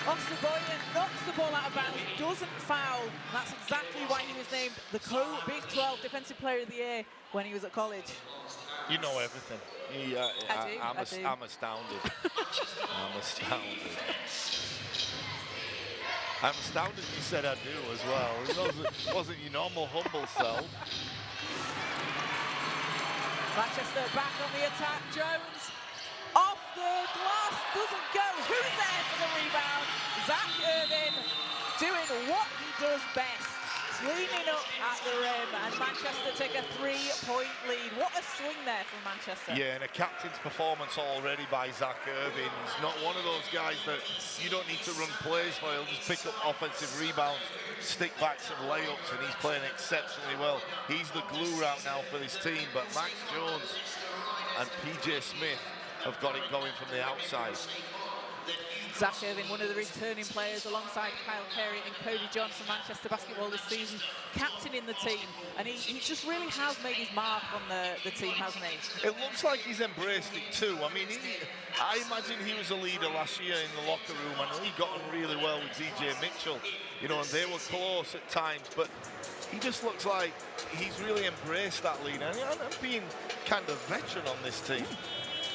Osterboyen, knocks the ball out of bounds, doesn't foul. And that's exactly why he was named the Big 12 Defensive Player of the Year when he was at college. You know everything. I do. I'm astounded. I'm astounded. I'm astounded you said I do as well. It wasn't your normal humble self. Manchester back on the attack. Jones off the glass, doesn't go. Who's there for the rebound? Zach Irvin doing what he does best, cleaning up at the rim, and Manchester take a 3-point lead. What a swing there from Manchester. Yeah, and a captain's performance already by Zach Irvin. He's not one of those guys that you don't need to run plays for. He'll just pick up offensive rebounds, stick backs and layups, and he's playing exceptionally well. He's the glue right now for this team, but Max Jones and PJ Smith have got it going from the outside. Zach Irvin, one of the returning players alongside Kyle Carey and Cody Johnson, Manchester basketball this season, captain in the team, and he just really has made his mark on the team, hasn't he? It looks like he's embraced it too. I mean, I imagine he was a leader last year in the locker room, and he got on really well with DJ Mitchell, you know, and they were close at times, but he just looks like he's really embraced that lead, and being kind of veteran on this team.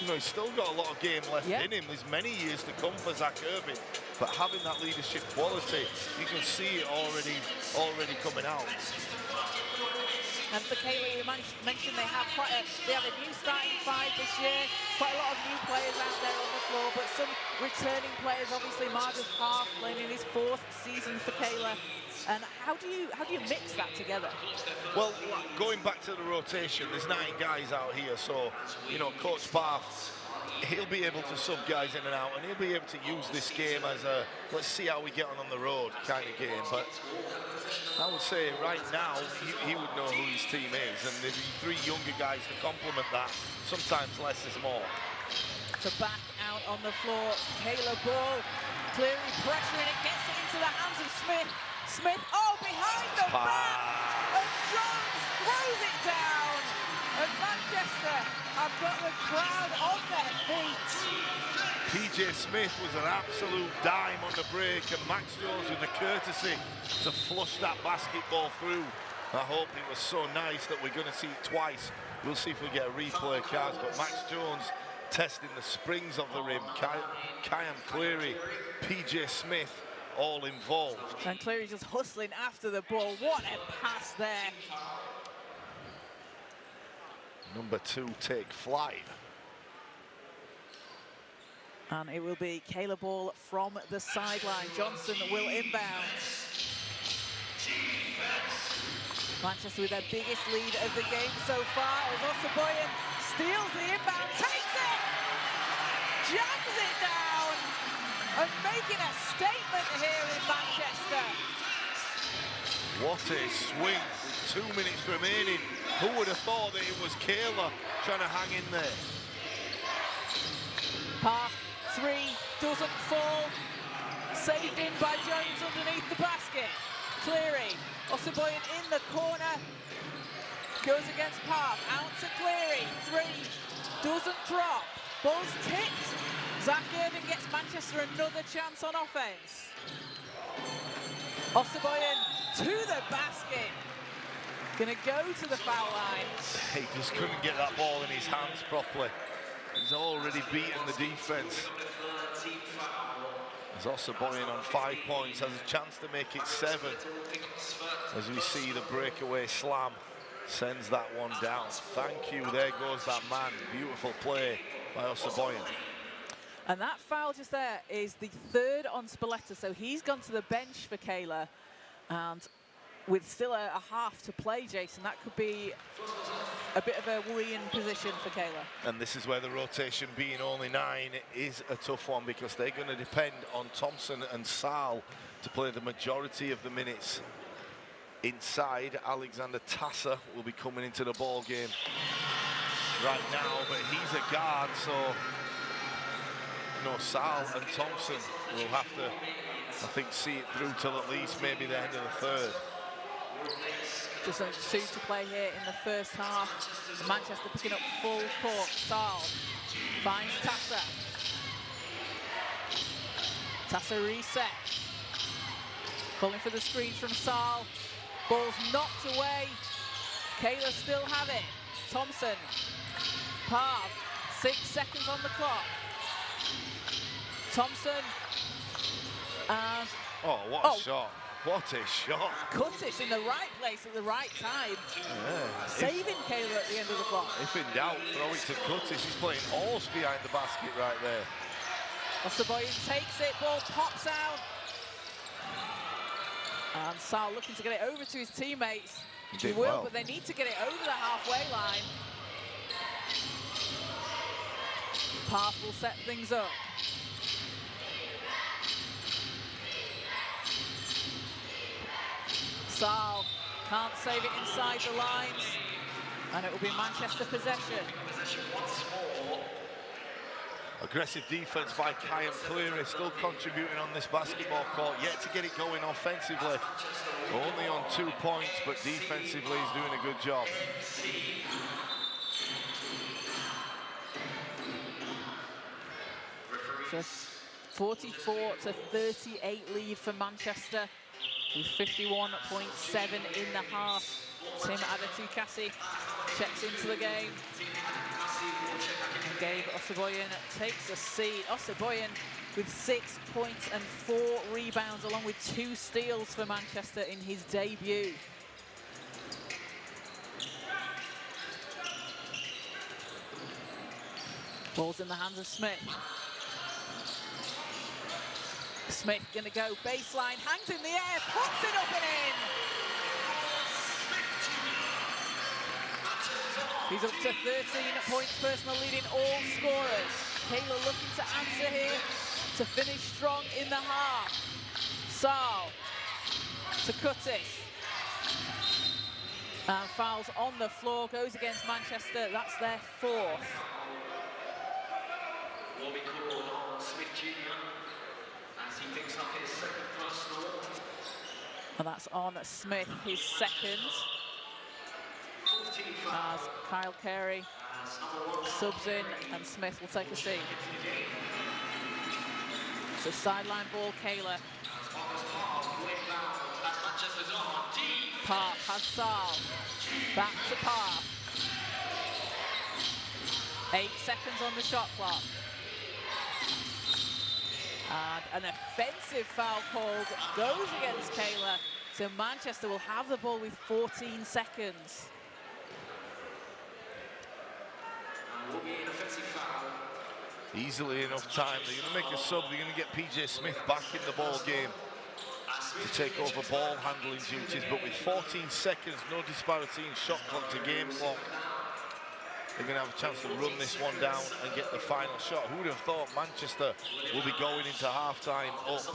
You know, he's still got a lot of game left in him. There's many years to come for Zach Irvin, but having that leadership quality, you can see it already coming out. And for Keila, you mentioned they have a new starting five this year. Quite a lot of new players out there on the floor, but some returning players. Obviously, Marcus Park playing in his 4th season for Keila. And how do you mix that together? Well, going back to the rotation, there's 9 guys out here, so you know, Coach Park, he'll be able to sub guys in and out, and he'll be able to use this game as a let's see how we get on the road kind of game. But I would say right now he would know who his team is, and there's 3 younger guys to complement that. Sometimes less is more. So back out on the floor, Keila ball, clearly pressuring it, gets it into the hands of Smith. Smith, behind the back, and Jones throws it down, and Manchester have got the crowd on their feet. PJ Smith was an absolute dime on the break, and Max Jones with the courtesy to flush that basketball through. I hope it was so nice that we're going to see it twice. We'll see if we get a replay, Kaz, but Max Jones testing the springs of the rim. Kyan Cleary, PJ Smith, all involved. And Cleary just hustling after the ball. What a pass there. Number 2 take flight. And it will be Keila ball from the sideline. Johnson will inbound. Manchester with their biggest lead of the game so far as Osterboyen steals the inbound, takes it, jams it down, and making a statement here in Manchester. What a swing with 2 minutes remaining. Who would have thought that it was Keila trying to hang in there? Park, 3, doesn't fall. Saved in by Jones underneath the basket. Cleary, Osterboyen in the corner. Goes against Park, out to Cleary, 3, doesn't drop. Ball's tipped. Zach Irvin gets Manchester another chance on offense. Osterboyen to the basket. Gonna go to the foul line. He just couldn't get that ball in his hands properly. He's already beaten the defense. As Osterboyen on 5 points has a chance to make it 7. As we see the breakaway slam sends that one down. Thank you, there goes that man. Beautiful play by Osterboyen. And that foul just there is the 3rd on Spalletta, so he's gone to the bench for Keila. And with still a half to play, Jason, that could be a bit of a worrying position for Keila. And this is where the rotation being only 9 is a tough one, because they're going to depend on Thompson and Sal to play the majority of the minutes. Inside, Alexander Tasser will be coming into the ball game right now, but he's a guard, so Sal and Thompson will have to, I think, see it through till at least maybe the end of the 3rd. Just 2 to play here in the first half. Manchester picking up full court. Saal finds Tassa. Tassa resets. Calling for the screen from Saal. Ball's knocked away. Keila still have it. Thompson. Parv. 6 seconds on the clock. Thompson. And Oh, what a shot. What a shot. Curtis in the right place at the right time. Yeah. Saving Keila at the end of the clock. If in doubt, throw it to Curtis. He's playing horse behind the basket right there. Osaboyan takes it, ball pops out. And Saal looking to get it over to his teammates. He will, well. but they need to get it over the halfway line. Parv will set things up. Saal can't save it inside the lines, and it will be Manchester possession. Aggressive defense by Kyan Cleary, still contributing on this basketball court, yet to get it going offensively. Only on 2 points, but defensively he's doing a good job. So 44-38 lead for Manchester, with 51.7 in the half. Tim Adatukasi checks into the game. And Gabe Osaboyan takes a seat. Osaboyan with 6 points and 4 rebounds, along with 2 steals for Manchester in his debut. Ball's in the hands of Smith. Smith gonna go baseline, hangs in the air, puts it up and in! He's up to 13 points, personal leading all scorers. Keila looking to answer here, to finish strong in the half. Saal to Curtis. And fouls on the floor, goes against Manchester, that's their 4th. Will be called on Smith Jr. as he picks up his 2nd personal. And that's on Smith, his 2nd. As Kyle Carey subs in, and Smith will take a seat. It's a sideline ball, Keila. Parv has Saal. Back to Parv. 8 seconds on the shot clock. And an offensive foul called goes against Keila. So Manchester will have the ball with 14 seconds. Will be an offensive foul. Easily enough time. They're going to make a sub. They're going to get PJ Smith back in the ball game to take over ball handling duties. But with 14 seconds, no disparity in shot clock to game clock, they're going to have a chance to run this one down and get the final shot. Who would have thought Manchester will be going into halftime up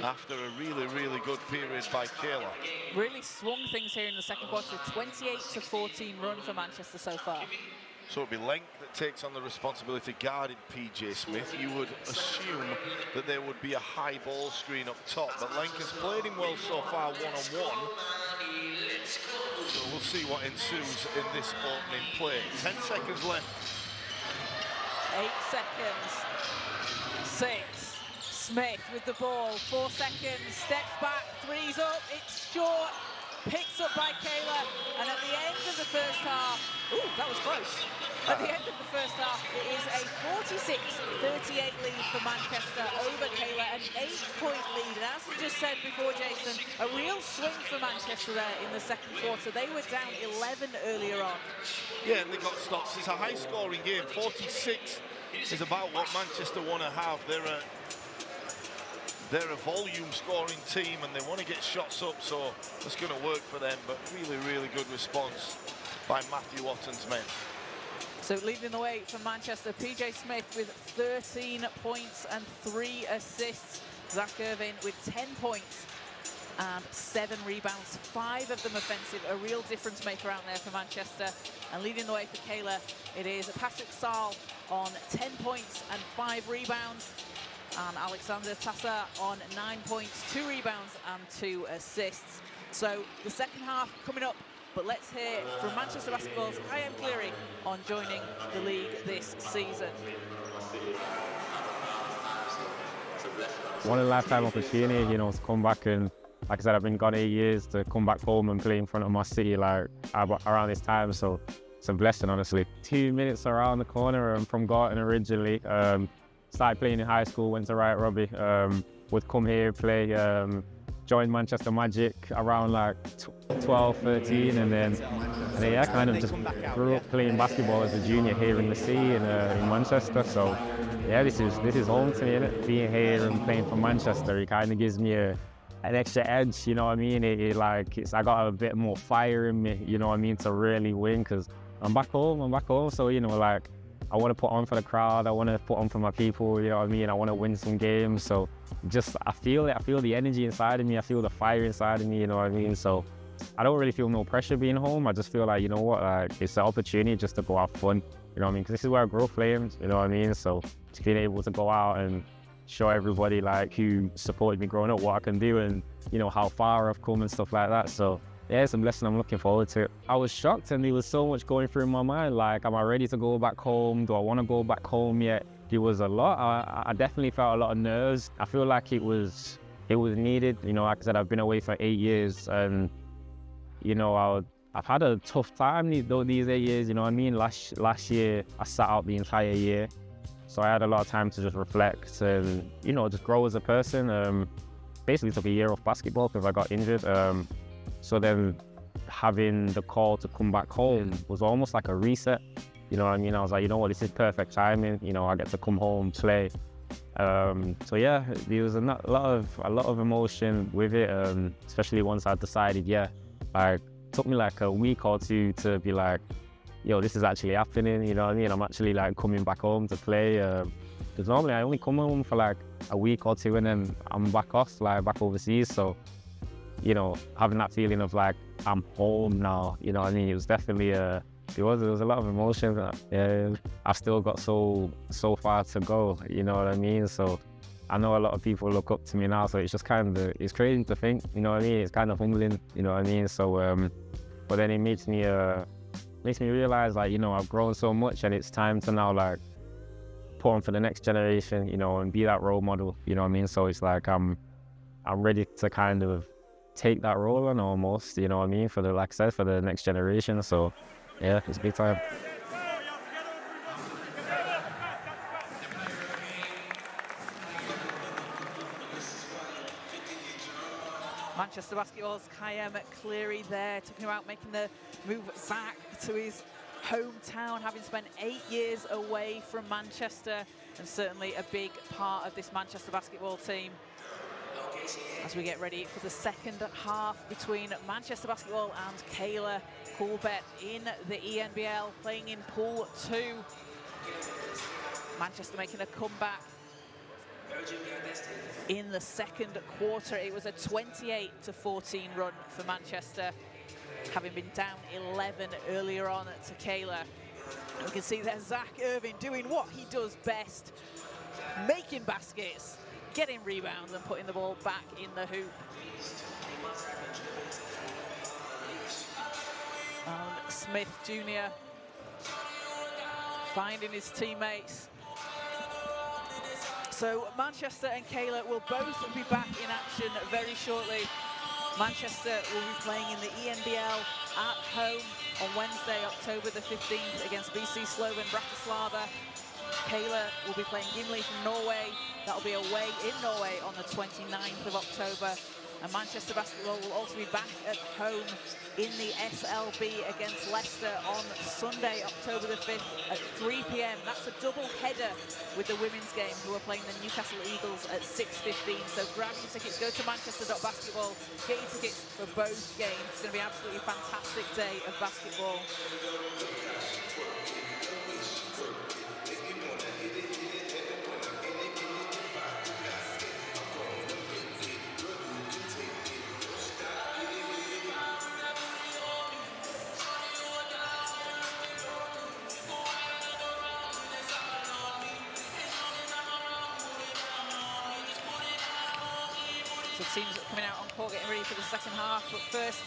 after a really, really good period by Keila. Really swung things here in the second quarter. 28-14 run for Manchester so far. So it'll be Length that takes on the responsibility guarding PJ Smith. You would assume that there would be a high ball screen up top, but Length has played him well so far one-on-one. So we'll see what ensues in this opening play. 10 seconds left. 8 seconds. 6. Smith with the ball. 4 seconds. Steps back. Three's up. It's short. Picked up by Keila. And at the end of the first half, ooh, that was close. At the end of the first half, it is a 46-38 lead for Manchester over Keila, an 8-point lead. And as we just said before, Jason, a real swing for Manchester there in the second quarter. They were down 11 earlier on. Yeah, and they got stops. It's a high-scoring game. 46 is about what Manchester want to have. They're a volume scoring team and they want to get shots up, so it's going to work for them. But really, really good response by Matthew Otton's men. So leading the way for Manchester, PJ Smith with 13 points and 3 assists. Zach Irvin with 10 points and 7 rebounds, 5 of them offensive. A real difference maker out there for Manchester. And leading the way for Keila, it is Patrick Saal on 10 points and 5 rebounds. And Alexander Tassa on 9 points, 2 rebounds and 2 assists. So the second half coming up, but let's hear from Manchester Basketball's Kyle Cleary on joining the league this season. One of the lifetime opportunity, you know, to come back and, like I said, I've been gone 8 years, to come back home and play in front of my city like around this time. So it's a blessing, honestly. 2 minutes around the corner. I'm from Gorton originally. Started playing in high school, went to Wright Robbie. Would come here, play, joined Manchester Magic around like 12, 13, and then yeah, kind of just grew up playing basketball as a junior here in the sea in Manchester. So yeah, this is home to me, innit? Being here and playing for Manchester, it kind of gives me an extra edge, you know what I mean? I got a bit more fire in me, you know what I mean, to really win, because I'm back home, so, you know, like, I want to put on for the crowd, I want to put on for my people, you know what I mean? I want to win some games, so I feel it, I feel the energy inside of me, I feel the fire inside of me, you know what I mean? So I don't really feel no pressure being home. I just feel like, you know what, like, it's an opportunity just to go have fun, you know what I mean? Because this is where I grew flames, you know what I mean? So just being able to go out and show everybody like who supported me growing up what I can do, and you know how far I've come and stuff like that. So yeah, it's a blessing. I'm looking forward to it. I was shocked, and there was so much going through my mind. Like, am I ready to go back home? Do I want to go back home yet? There was a lot. I definitely felt a lot of nerves. I feel like it was needed. You know, like I said, I've been away for 8 years, and you know, I've had a tough time these 8 years. You know what I mean? Last year, I sat out the entire year. So I had a lot of time to just reflect and, you know, just grow as a person. Basically took a year off basketball because I got injured. So then having the call to come back home was almost like a reset. You know what I mean? I was like, you know what, this is perfect timing. You know, I get to come home, play. So yeah, there was a lot of emotion with it, especially once I decided, yeah, like, took me like a week or two to be like, yo, this is actually happening, you know what I mean? I'm actually like coming back home to play. Because normally I only come home for like a week or two and then I'm back off, like back overseas. So, you know, having that feeling of like, I'm home now, you know what I mean? It was definitely, there was a lot of emotion. I've still got so far to go, you know what I mean? So I know a lot of people look up to me now, so it's just kind of, it's crazy to think, you know what I mean? It's kind of humbling, you know what I mean? So, but then it makes me realize, like, you know, I've grown so much and it's time to now like put on for the next generation, you know, and be that role model, you know what I mean? So it's like I'm ready to kind of take that role on almost, you know what I mean, for the, like I said, for the next generation. So yeah, it's big time. Manchester Basketball's Kyle Cleary there, talking about making the move back to his hometown, having spent 8 years away from Manchester, and certainly a big part of this Manchester basketball team. As we get ready for the second half between Manchester Basketball and Keila Coolbet in the ENBL, playing in Pool 2. Manchester making a comeback in the second quarter. It was a 28-14 run for Manchester, having been down 11 earlier on to Keila. We can see there Zach Irving doing what he does best, making baskets, getting rebounds and putting the ball back in the hoop. And Smith Jr. finding his teammates. So Manchester and Keila will both be back in action very shortly. Manchester will be playing in the ENBL at home on Wednesday, October the 15th against BC Slovan Bratislava. Keila will be playing Gimli from Norway. That'll be away in Norway on the 29th of October. And Manchester Basketball will also be back at home in the SLB against Leicester on Sunday, October the 5th at 3 p.m. That's a double header with the women's game, who are playing the Newcastle Eagles at 6:15. So grab your tickets, go to manchester.basketball, get your tickets for both games. It's going to be an absolutely fantastic day of basketball. So teams that are coming out on court getting ready for the second half. But first,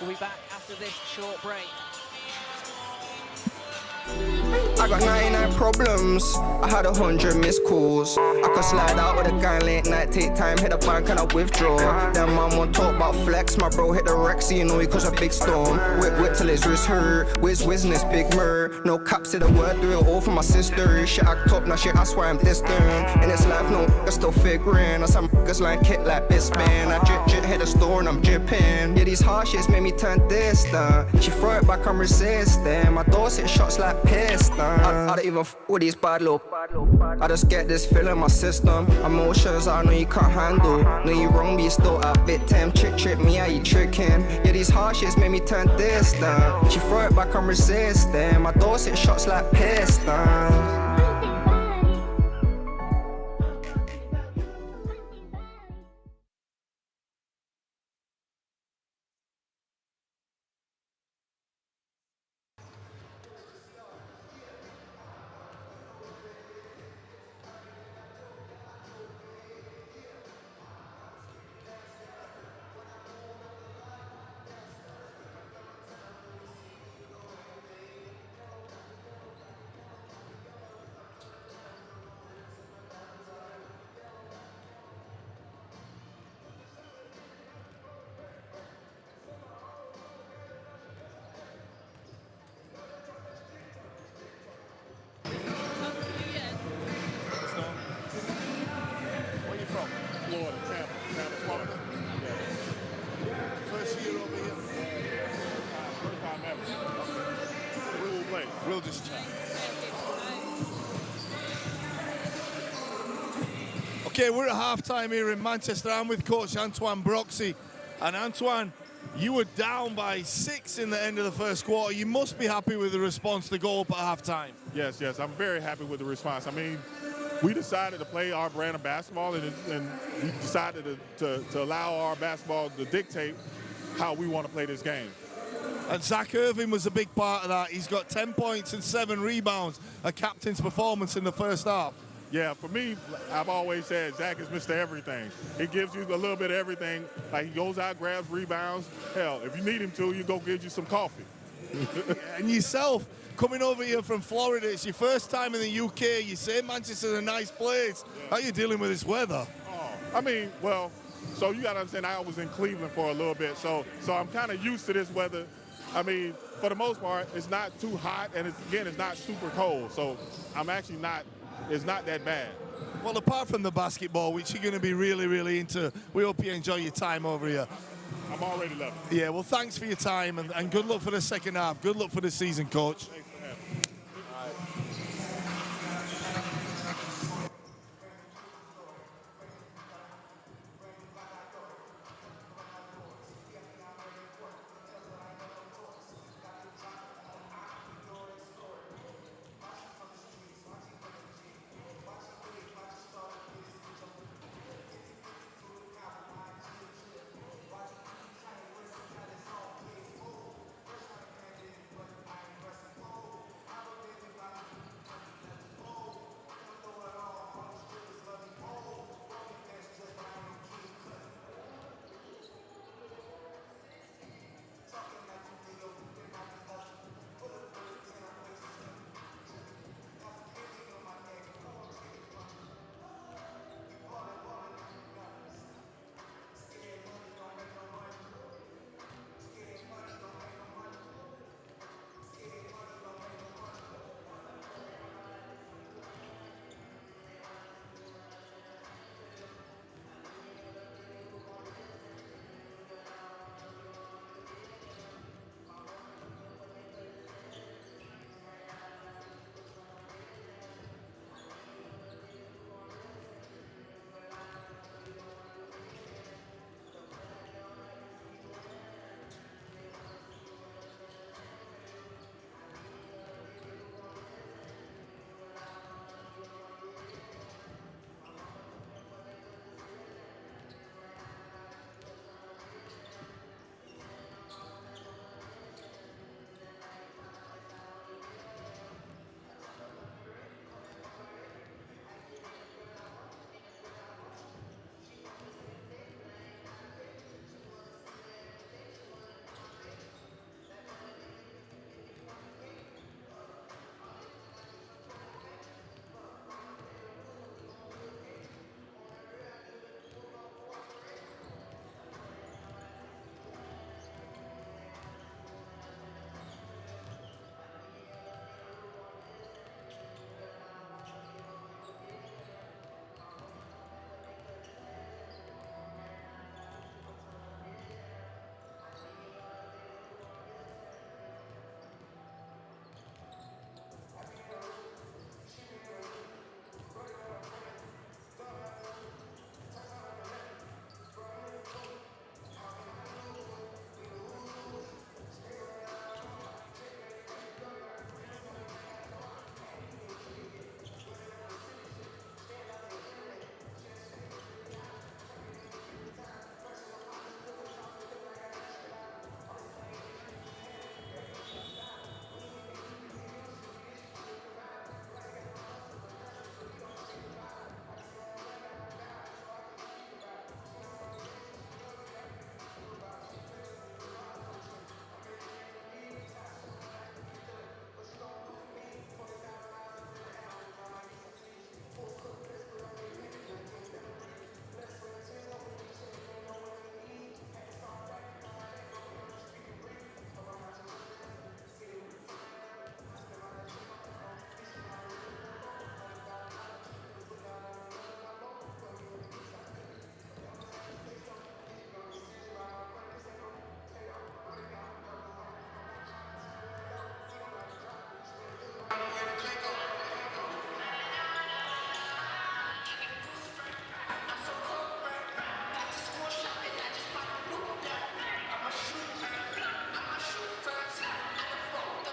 we'll be back after this short break. I got 99 problems, I had 100 missed calls. I could slide out with a guy late night, take time, hit the bank and I withdraw. Then man won't talk about flex, my bro hit the wreck, so you know he cause a big storm. Whip till his wrist hurt, whizness, big mur. No caps to the word, do it all for my sister. She act up, now she ask why I'm distant. In this life, no niggas still figuring. I some niggas like kit like Bispan. I drip, hit the store and I'm dripping. Yeah, these harshes made me turn distant. She throw it back, I'm resisting. My doors hit shots like piston. I don't even with these bad look. I just get this feel in my system. Emotions I know you can't handle. Know you wrong, but you still a victim. Trick me, how you tricking? Yeah, these harshes made me turn distant. She throw it back, I'm resisting. My doors hit shots like piston. Where you from? Florida, Tampa, Florida. Yeah. First year over here? 35 members. Okay. We will play. We'll just chat. Okay, we're at halftime here in Manchester. I'm with Coach Antoine Broxy. And Antoine, you were down by 6 in the end of the first quarter. You must be happy with the response to go up at halftime. Yes, I'm very happy with the response. I mean, we decided to play our brand of basketball, and we decided to allow our basketball to dictate how we want to play this game. And Zach Irving was a big part of that. He's got 10 points and 7 rebounds, a captain's performance in the first half. Yeah, for me, I've always said Zach is Mr. Everything. He gives you a little bit of everything. Like, he goes out, grabs rebounds. Hell, if you need him to, you go get you some coffee. And yourself, coming over here from Florida, it's your first time in the UK. You say Manchester's a nice place. Yeah. How are you dealing with this weather? Oh, I mean, well, so you got to understand, I was in Cleveland for a little bit, so I'm kind of used to this weather. I mean, for the most part, it's not too hot, and it's not super cold. So I'm actually not. It's not that bad. Well, apart from the basketball, which you're going to be really, really into, we hope you enjoy your time over here. I'm already loving it. Yeah, well, thanks for your time, and good luck for the second half. Good luck for the season, Coach. Thanks for having me. All right.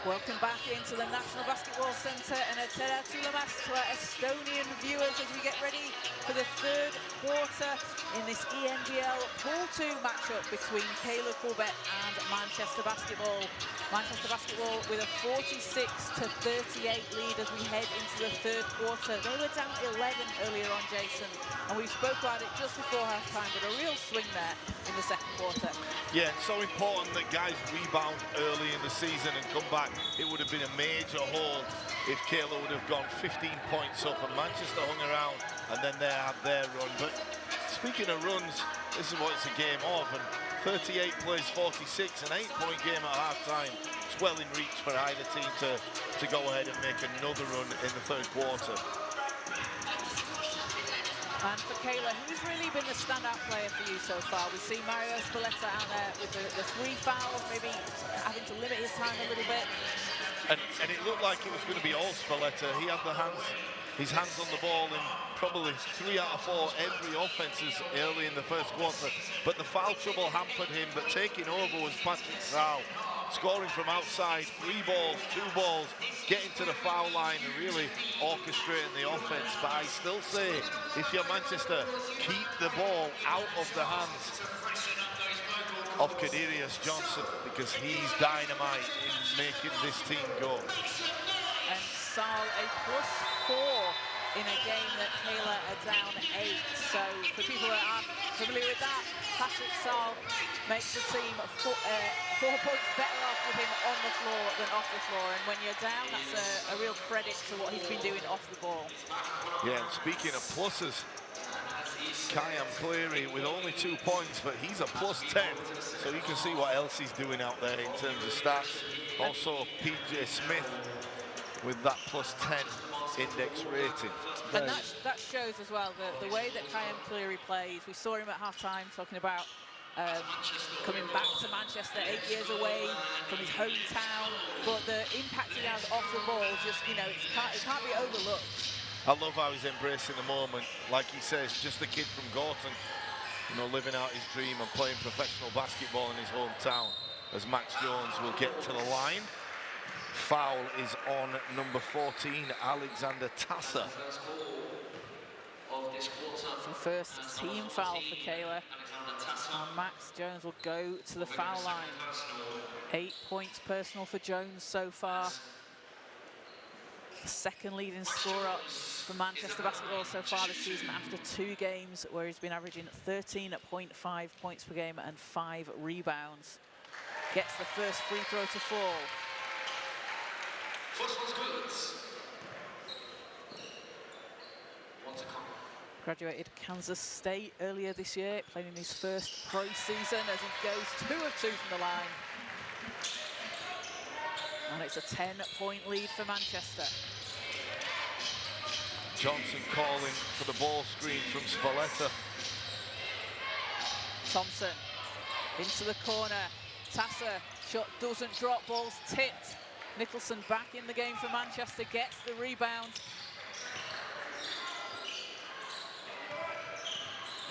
Welcome back into the National Basketball Centre and a tere tulemas to our Estonian viewers as we get ready for the third quarter in this ENBL Pool 2 matchup between Keila Coolbet and Manchester Basketball. Manchester Basketball with a 46-38 lead as we head into the third quarter. They were down 11 earlier on, Jason, and we spoke about it just before half-time, but a real swing there in the second quarter. Yeah, it's so important that guys rebound early in the season and come back. It would have been a major haul if Keila would have gone 15 points up and Manchester hung around and then they had their run. But speaking of runs, this is what it's a game of, and 38 plays 46, an 8-point game at half-time. It's well in reach for either team to go ahead and make another run in the third quarter. And for Keila, who's really been the standout player for you so far? We see Mario Spalletta out there with the 3 fouls, maybe having to limit his time a little bit. And it looked like it was going to be all Spalletta. He had his hands on the ball in probably 3 out of 4 every offenses early in the first quarter. But the foul trouble hampered him, but taking over was Patrick Sal. Scoring from outside, 3 balls, 2 balls, getting to the foul line and really orchestrating the offense. But I still say, if you're Manchester, keep the ball out of the hands of Kadarius Johnson, because he's dynamite in making this team go. And Sal a +4 in a game that Keila are down 8. So for people that aren't familiar with that, Patrick Sal makes the team 4 points better off with him on the floor than off the floor. And when you're down, that's a real credit to what he's been doing off the ball. Yeah, and speaking of pluses, Kayam Cleary with only 2 points, but he's a +10. So you can see what else he's doing out there in terms of stats. Also, PJ Smith with that +10 index rating. And that shows as well the way that Kayam Cleary plays. We saw him at half-time talking about coming back to Manchester 8 years away from his hometown, but the impact he has off the ball, just, you know, it can't be overlooked. I love how he's embracing the moment. Like he says, just a kid from Gorton, you know, living out his dream and playing professional basketball in his hometown, as Max Jones will get to the line. Foul is on number 14, Alexander Tasser. So first team foul for Keila, and Max Jones will go to the foul line. 8 points personal for Jones so far. The second leading scorer for Manchester Basketball so far this season after 2 games where he's been averaging 13.5 points per game and 5 rebounds. Gets the first free throw to fall. Graduated Kansas State earlier this year, playing in his first pro season as he goes 2 of 2 from the line. And it's a 10-point lead for Manchester. Johnson calling for the ball screen from Spalletta. Thompson into the corner. Tasser, shot doesn't drop, ball's tipped. Nicholson back in the game for Manchester, gets the rebound.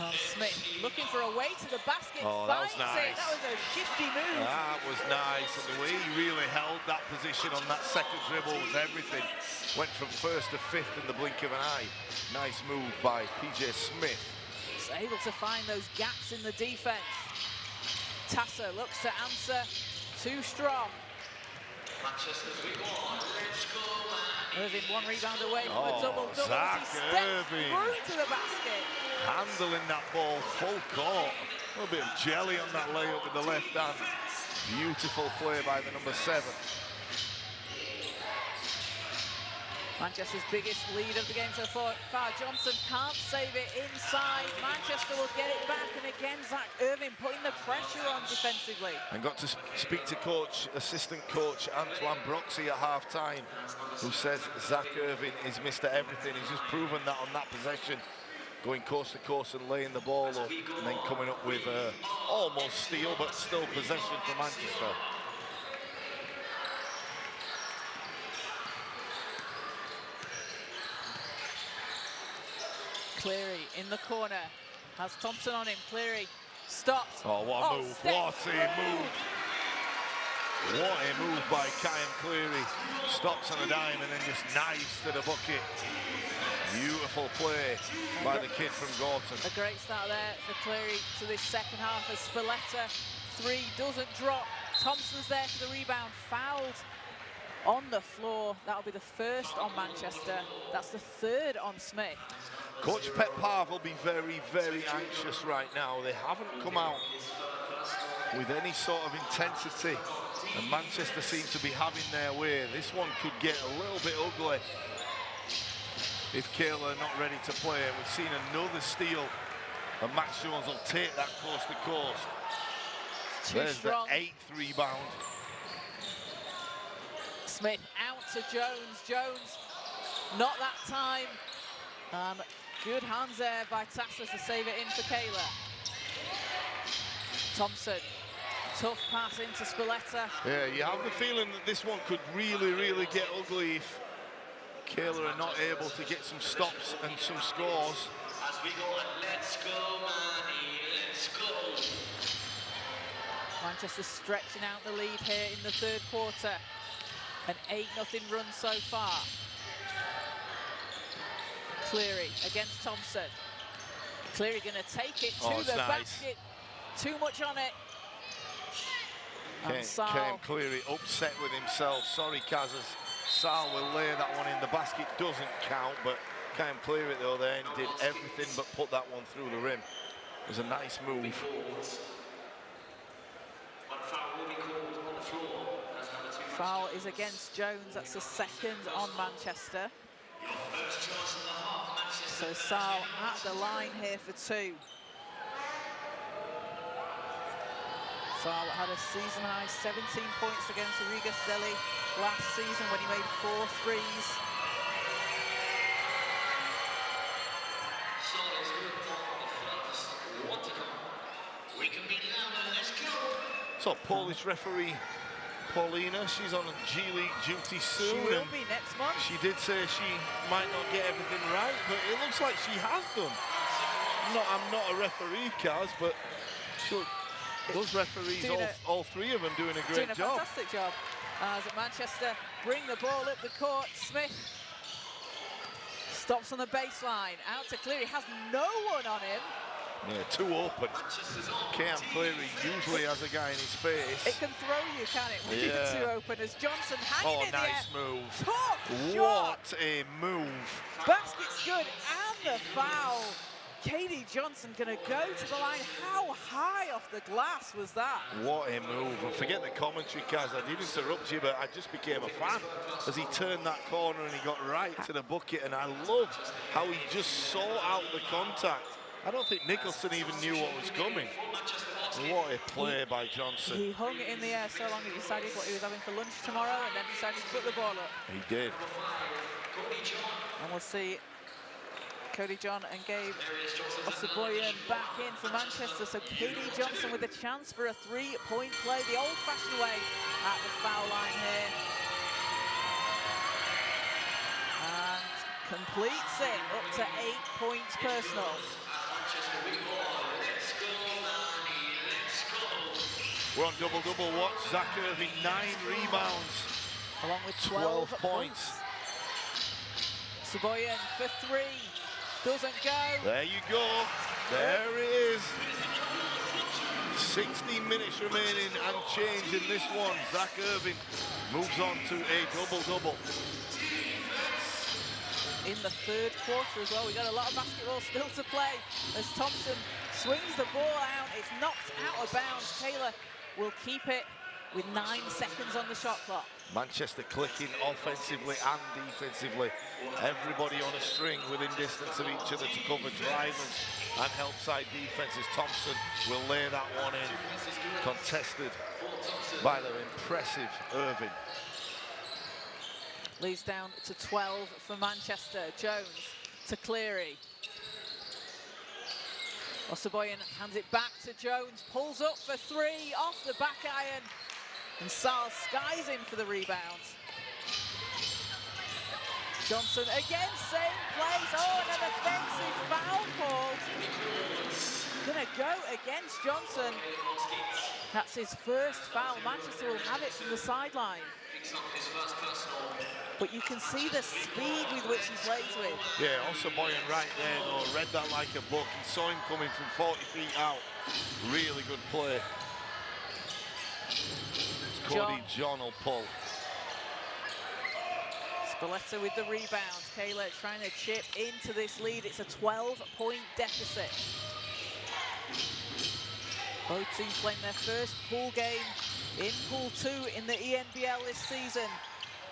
Oh, Smith looking for a way to the basket, that was finds nice. it. That was a shifty move. That was nice, and the way he really held that position on that second dribble was everything. Went from 1st to 5th in the blink of an eye. Nice move by PJ Smith. He's able to find those gaps in the defense. Tasser looks to answer, too strong. Irving 1 rebound away from a double-double as he steps through to the basket. Handling that ball full court. A little bit of jelly on that layup with the left hand. Beautiful play by the number 7. Manchester's biggest lead of the game so far. Johnson can't save it inside. Manchester will get it back, and again, Zach Irving putting the pressure on defensively. And got to speak to assistant coach Antoine Broxy at half-time, who says Zach Irving is Mr. Everything. He's just proven that on that possession, going coast to coast and laying the ball up, and then coming up with almost steal, but still possession for Manchester. Cleary in the corner, has Thompson on him. Cleary stops. Oh, what a move, what a move. What a move by Kyan Cleary. Stops on a dime and then just knives to the bucket. Beautiful play by the kid from Gorton. A great start there for Cleary to this second half as Spalletta 3 doesn't drop. Thompson's there for the rebound, fouled on the floor. That'll be the first on Manchester. That's the third on Smith. Coach Pet Parv will be very, very anxious right now. They haven't come out with any sort of intensity, and Manchester seem to be having their way. This one could get a little bit ugly if Keila are not ready to play. We've seen another steal, and Max Jones will take that coast to coast. There's strong. the 8th rebound. Smith out to Jones. Jones, not that time. Good hands there by Tassos to save it in for Keila. Thompson, tough pass into Spalletta. Yeah, you have the feeling that this one could really, really get ugly if Keila are not able to get some stops and some scores. As we go and let's go, Manny, let's go. Manchester stretching out the lead here in the third quarter. An 8-0 run so far. Cleary against Thompson. Cleary going to take it to the basket. Too much on it. Came Cleary upset with himself. Sorry, Kazas. Sal will lay that one in. The basket doesn't count, but Cam Cleary at the other end did everything but put that one through the rim. It was a nice move. Foul is against Jones. That's the second on Manchester. So Sal at the line here for 2. Sal had a season-high 17 points against Riga Steli last season when he made 4 threes. So Polish referee Paulina, she's on G League duty soon. She will be next month. She did say she might not get everything right, but it looks like she has done. I'm not a referee, Kaz, but those referees, all 3 of them doing a great job. Fantastic job. As Manchester bring the ball up the court. Smith stops on the baseline. Out to Cleary, has no one on him. Yeah, too open. Cam Cleary usually has a guy in his face. It can throw you, can it, when you're too open, as Johnson hanging in nice the air. move. Tough shot. What a move. Basket's good, and the foul. Katie Johnson going to go to the line. How high off the glass was that? What a move. And forget the commentary, Kaz. I did interrupt you, but I just became a fan as he turned that corner and he got right to the bucket. And I love how he just saw out the contact. I don't think Nicholson even knew what was coming. What a play by Johnson. He hung it in the air so long he decided what he was having for lunch tomorrow and then decided to put the ball up. He did. And we'll see Cody John and Gabe Osaboyan back in for Manchester. So Katie Johnson with a chance for a 3-point play the old-fashioned way at the foul line here. And completes it up to 8 points personal. We're on double-double watch. Zach Irving, 9 rebounds. Along with 12 points. Saboyan for 3. Doesn't go. There you go. There it is. 16 minutes remaining and change in this one. Zach Irving moves on to a double-double. In the third quarter as well, we've got a lot of basketball still to play as Thompson swings the ball out. It's knocked out of bounds. Keila will keep it with 9 seconds on the shot clock. Manchester clicking offensively and defensively. Everybody on a string within distance of each other to cover drivers and help side defenses. Thompson will lay that one in. Contested by their impressive Irving. Leads down to 12 for Manchester. Jones to Cleary. Osaboyan hands it back to Jones. Pulls up for 3 off the back iron. And Sal skies in for the rebound. Johnson again, same place. Oh, and an offensive foul called. gonna go against Johnson. That's his first foul. Manchester will have it from the sideline. But you can see the speed with which he plays with. Yeah, also Boyan right there, though, read that like a book. He saw him coming from 40 feet out. Really good play. It's Cody John will pull. Spalletta with the rebound. Keila trying to chip into this lead. It's a 12-point deficit. Both teams playing their first pool game in Pool 2 in the ENBL this season.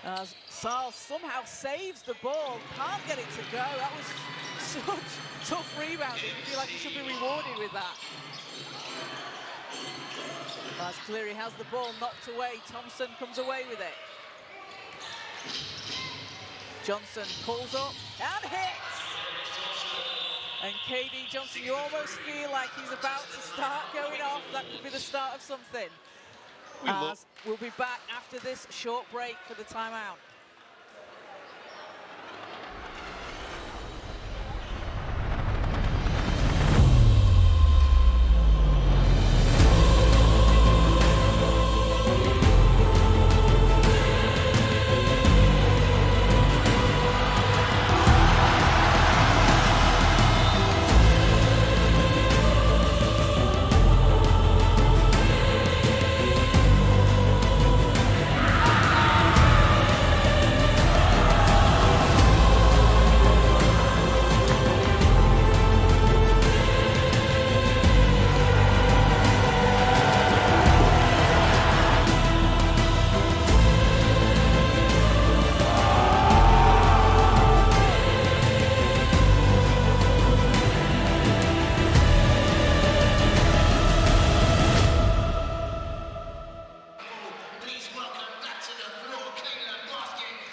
As Saal somehow saves the ball, can't get it to go. That was such tough rebounding. I feel like he should be rewarded with that. As Cleary has the ball knocked away, Thompson comes away with it. Johnson pulls up and hits! And KD Johnson, you almost feel like he's about to start going off. That could be the start of something. As we'll be back after this short break for the timeout.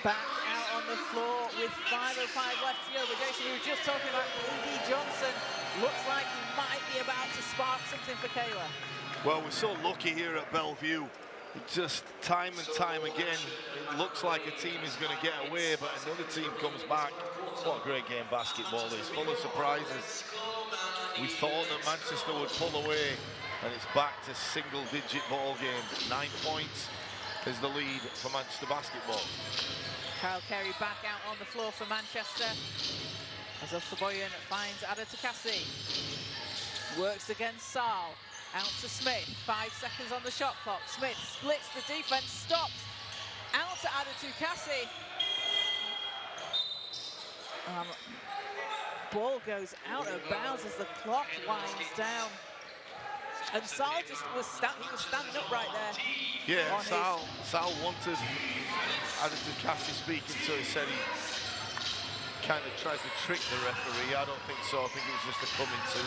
Back out on the floor with 5:05 left to go. But Jason, we were just talking about KD Johnson. Looks like he might be about to spark something for Keila. Well, we're so lucky here at Bellevue. It just time and time again, it looks like a team is going to get away, but another team comes back. What a great game basketball is, full of surprises. We thought that Manchester would pull away, and it's back to single-digit ball game. 9 points is the lead for Manchester basketball. Kyle Carey back out on the floor for Manchester. As Osaboyan finds Adetukasi. Works against Saal. Out to Smith. 5 seconds on the shot clock. Smith splits the defense, stops. Out to Adetukasi. Ball goes out of bounds as the clock winds down. And Saal just was standing up right there. Yeah, Saal wanted Adetukasi speaking to. He said he kind of tried to trick the referee. I don't think so. I think it was just a coming to.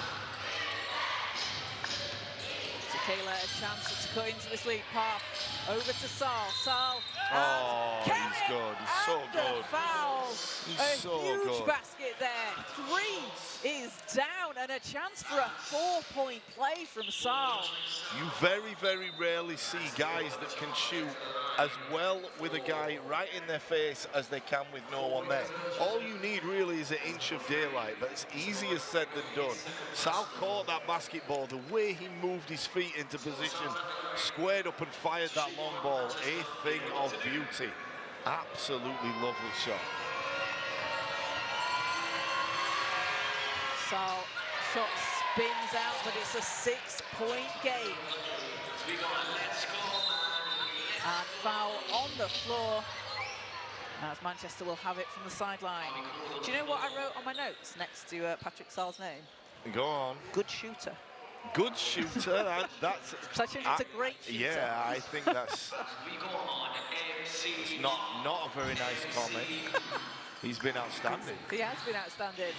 Keila a chance to cut into this lead. Path over to Saal. Saal. Oh, he's good. He's so good. Foul. He's so huge good. Basket there. 3 is down, and a chance for a 4-point play from Saal. You very, very rarely see guys that can shoot as well with a guy right in their face as they can with no one there. All you need really is an inch of daylight, but it's easier said than done. Saal caught that basketball, the way he moved his feet into position, squared up and fired that long ball. A thing of beauty. Absolutely lovely shot. Saal shot spins out, but it's a 6-point game. And foul on the floor, as Manchester will have it from the sideline. Do you know what I wrote on my notes next to Patrick Saal's name? Go on. Good shooter. Good shooter. That's. So I changed it to great shooter. Yeah, I think that's not a very nice comment. He's been outstanding. He has been outstanding.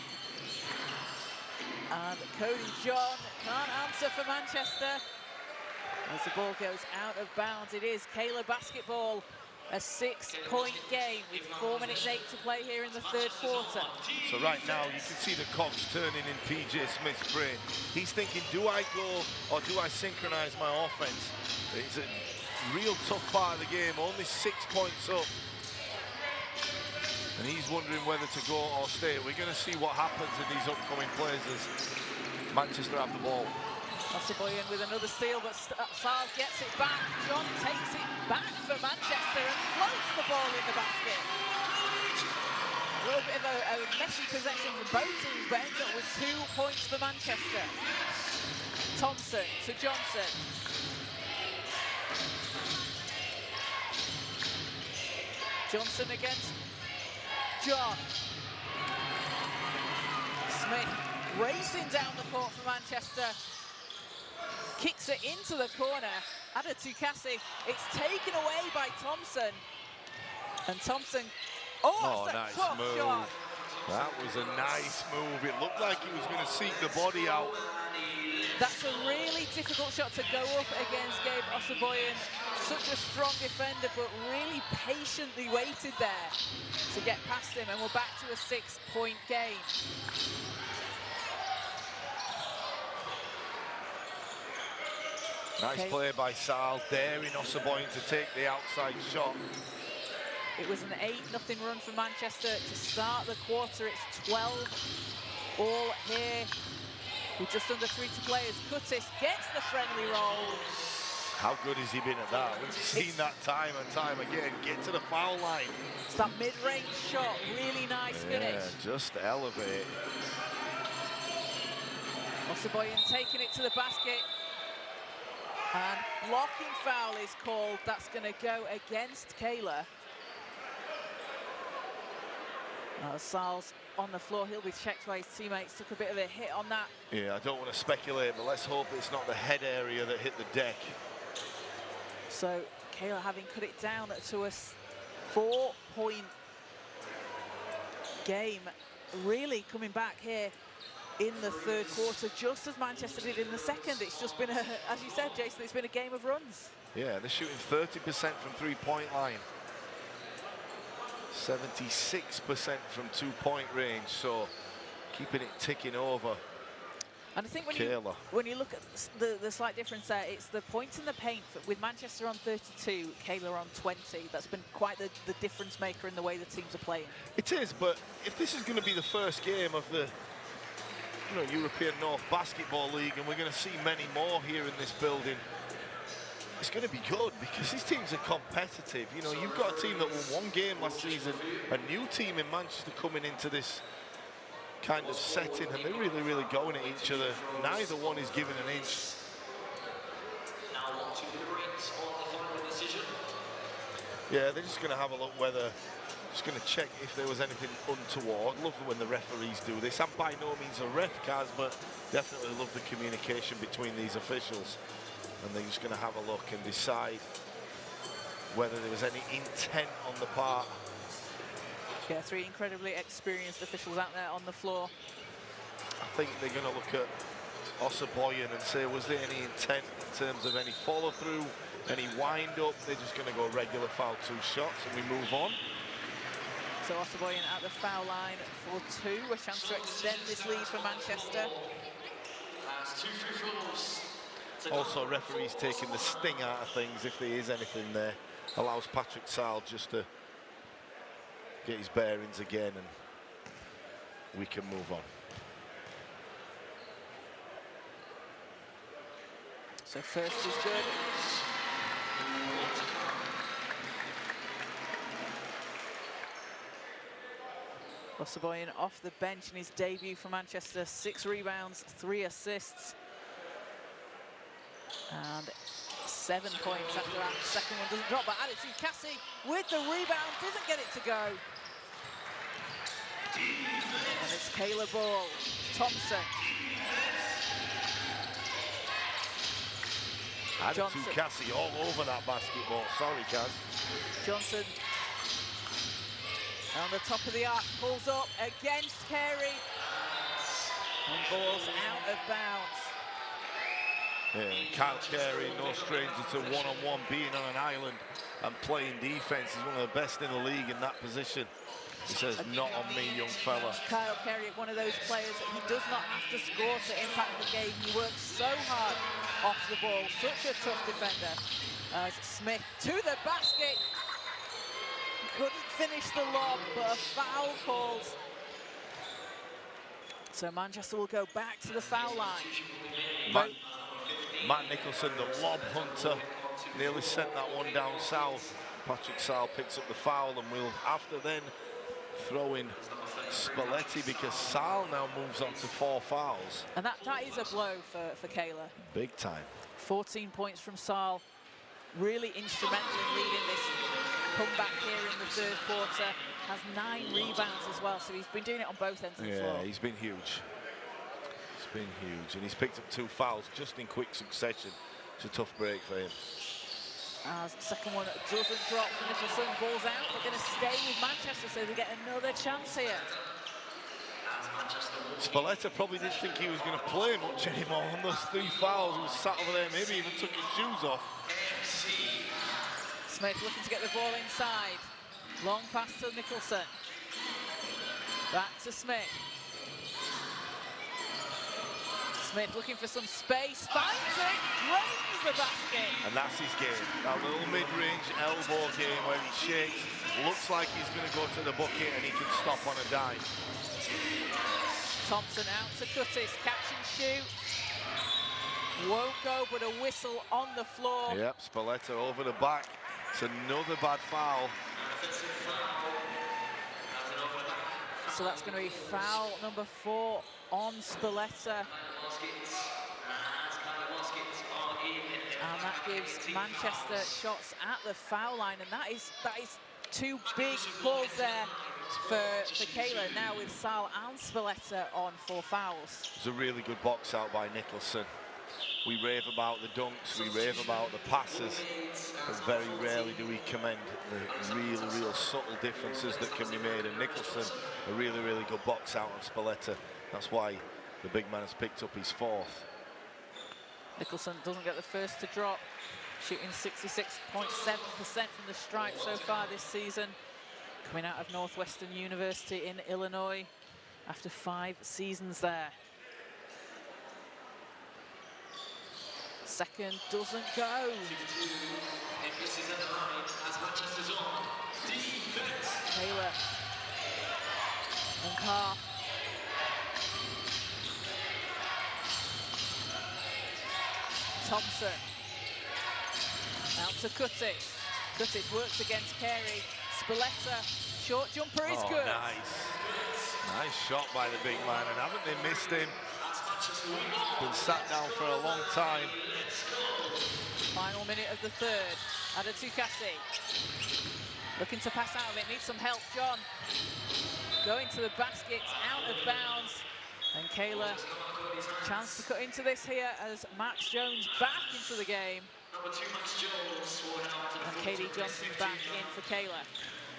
And Cody John can't answer for Manchester. As the ball goes out of bounds, it is Keila basketball. A 6-point game with 4 minutes 8 to play here in the third quarter. So right now you can see the cogs turning in PJ Smith's brain. He's thinking, do I go or do I synchronize my offense? It's a real tough part of the game, only 6 points up. And he's wondering whether to go or stay. We're going to see what happens in these upcoming plays as Manchester have the ball. Osaboyan with another steal, but Sars gets it back. John takes it back for Manchester and floats the ball in the basket. A little bit of a messy possession for both teams, but ends up with 2 points for Manchester. Thompson to Johnson. Johnson against John. Smith racing down the court for Manchester. Kicks it into the corner. Ada Tukasi. It's taken away by Thompson. And Thompson, that's a nice tough move. shot. That was a nice move. It looked like he was going to seek the body out. That's a really difficult shot to go up against Gabe Osaboyan. Such a strong defender, but really patiently waited there to get past him. And we're back to a 6-point game. Nice play by Sal, daring Osaboyan to take the outside shot. It was an 8-0 run for Manchester to start the quarter. It's 12 all here. With just under 3 to play as Curtis gets the friendly roll. How good has he been at that? We've seen that time and time again. Get to the foul line. It's that mid-range shot, really nice finish. Yeah, just elevate. Osaboyan taking it to the basket. And blocking foul is called. That's going to go against Keila. Sal's on the floor. He'll be checked by his teammates. Took a bit of a hit on that. Yeah, I don't want to speculate, but let's hope it's not the head area that hit the deck. So Keila having cut it down to a 4-point game. Really coming back here in the third quarter, just as Manchester did in the second. It's just been, as you said, Jason, it's been a game of runs. Yeah, they're shooting 30% from three-point line. 76% from two-point range, so keeping it ticking over. And I think Keila. when you look at the slight difference there, it's the points in the paint with Manchester on 32, Keila on 20. That's been quite the difference maker in the way the teams are playing. It is, but if this is going to be the first game of the European North Basketball League, and we're going to see many more here in this building, it's going to be good because these teams are competitive. You know, you've got a team that won one game last season, a new team in Manchester coming into this kind of setting, and they're really, really going at each other. Neither one is given an inch. Yeah, they're just going to have a look whether, just going to check if there was anything untoward. Love when the referees do this. I'm by no means a ref, Kaz, but definitely love the communication between these officials. And they're just going to have a look and decide whether there was any intent on the part. Yeah, 3 incredibly experienced officials out there on the floor. I think they're going to look at Osaboyan and say, was there any intent in terms of any follow-through, any wind-up? They're just going to go regular foul, 2 shots, and we move on. So Osaboyan at the foul line for 2, a chance to extend this lead for Manchester. Also, referees taking the sting out of things if there is anything there. Allows Patrick Sal just to get his bearings again, and we can move on. So first is good. Osaboyan off the bench in his debut for Manchester. 6 rebounds, 3 assists. And 7 points after that second one doesn't drop, but Ada Tukasi with the rebound doesn't get it to go. And it's Keila ball. Thompson. Ada Tukasi all over that basketball. Sorry, Kaz. Johnson on the top of the arc, pulls up against Carey. And ball's out of bounds. Yeah, Kyle Carey, no stranger to one-on-one, being on an island and playing defense. He's one of the best in the league in that position. He says, not on me, young fella. Kyle Carey, one of those players that he does not have to score to impact the game. He works so hard off the ball. Such a tough defender. As Smith to the basket. Couldn't finish the lob, but a foul called. So Manchester will go back to the foul line. Matt Nicholson, the lob hunter, nearly sent that one down south. Patrick Sal picks up the foul and will have to then throw in Spalletti because Sal now moves on to 4 fouls. And that is a blow for Keila. Big time. 14 points from Sal, really instrumental in leading this comeback here in the third quarter. Has 9 rebounds as well, so he's been doing it on both ends of the floor. Yeah, he's been huge. He's been huge, and he's picked up 2 fouls just in quick succession. It's a tough break for him. As the second one doesn't drop for Nicholson, ball's out. They're going to stay with Manchester, so they get another chance here. Spalletti probably didn't think he was going to play much anymore on those 3 fouls. He was sat over there, maybe even took his shoes off. Smith looking to get the ball inside. Long pass to Nicholson. Back to Smith. Smith looking for some space, finds it, drains the basket. And that's his game. That little mid-range elbow game where he shakes, looks like he's going to go to the bucket and he can stop on a dime. Thompson out to Curtis, catch and shoot. Won't go, but a whistle on the floor. Yep, Spalletti over the back. It's another bad foul. So that's going to be foul number 4 on Spalletti. And that gives Manchester shots at the foul line, and that is 2 big calls there for Keila, now with Sal and Spalletti on 4 fouls. It's a really good box out by Nicholson. We rave about the dunks, we rave about the passes, but very rarely do we commend the real subtle differences that can be made. And Nicholson, a really good box out on Spalletti. That's why the big man has picked up his 4th. Nicholson doesn't get the first to drop, shooting 66.7% from the stripe so far this season. Coming out of Northwestern University in Illinois after 5 seasons there. Second doesn't go. Taylor and Carr. Thompson. Out to Curtis. Curtis works against Carey. Spalletti, short jumper is good. Nice shot by the big man, and haven't they missed him? Been sat down for a long time. Final minute of the third. Adatukasi looking to pass out of it, needs some help. John going to the basket, out of bounds. And Keila, chance to cut into this here as Max Jones back into the game. And KD Johnson back in for Keila.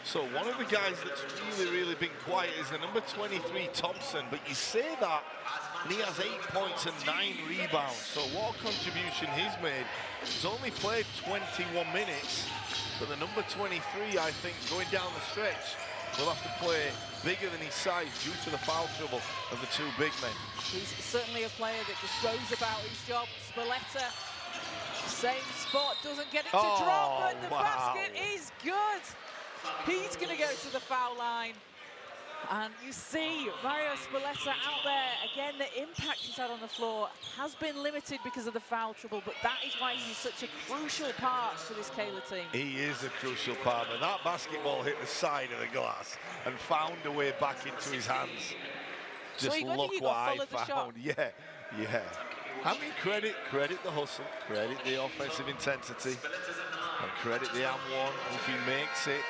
So one of the guys that's really been quiet is the number 23, Thompson. But you say that, and he has 8 points and 9 rebounds. So what a contribution he's made. He's only played 21 minutes, but the number 23, I think, going down the stretch, will have to play bigger than his size due to the foul trouble of the 2 big men. He's certainly a player that just goes about his job. Spalletti, same spot, doesn't get it to drop, but the basket is good. He's going to go to the foul line. And you see Mario Spalletti out there. Again, the impact he's had on the floor has been limited because of the foul trouble, but that is why he's such a crucial part to this Keila team. He is a crucial part, but that basketball hit the side of the glass and found a way back into his hands. Just look what I found. Yeah. I mean, credit the hustle, credit the offensive intensity, and credit the M1 if he makes it.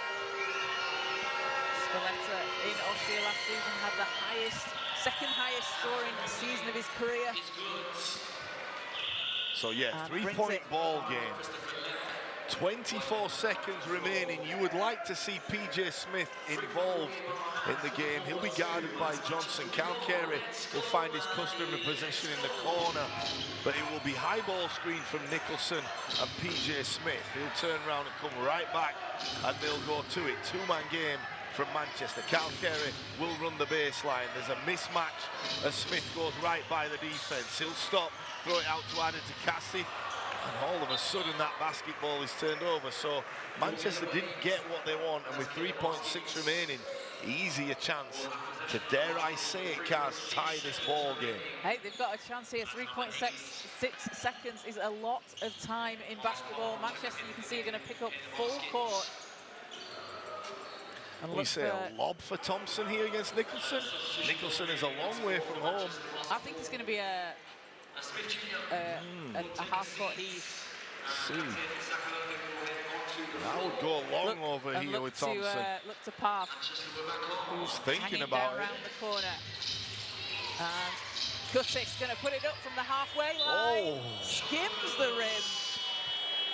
Spalletti in Austria last season had the second highest scoring season of his career. So yeah, 3-point ball game. 24 seconds remaining. You would like to see PJ Smith involved in the game. He'll be guarded by Johnson. Cal Carey will find his customary position in the corner, but it will be high ball screen from Nicholson and PJ Smith. He'll turn around and come right back, and they'll go to it. 2-man game from Manchester. Cal Carey will run the baseline. There's a mismatch as Smith goes right by the defense. He'll stop, throw it out to Adatukasi, and all of a sudden that basketball is turned over. So Manchester didn't get what they want, and with 3.6 remaining, easier chance to, dare I say it, Kaz, tie this ball game. Hey, they've got a chance here. 3.6 seconds is a lot of time in basketball. Manchester, you can see, are going to pick up full court. And We say a lob for Thompson here against Nicholson. Nicholson is a long way from home. I think it's going to be a half-court heave. See. I would go long over here with Thompson. Look to Parth, who's thinking hanging about down it. around the corner. And Kutik's going to put it up from the halfway line. Skims the rim.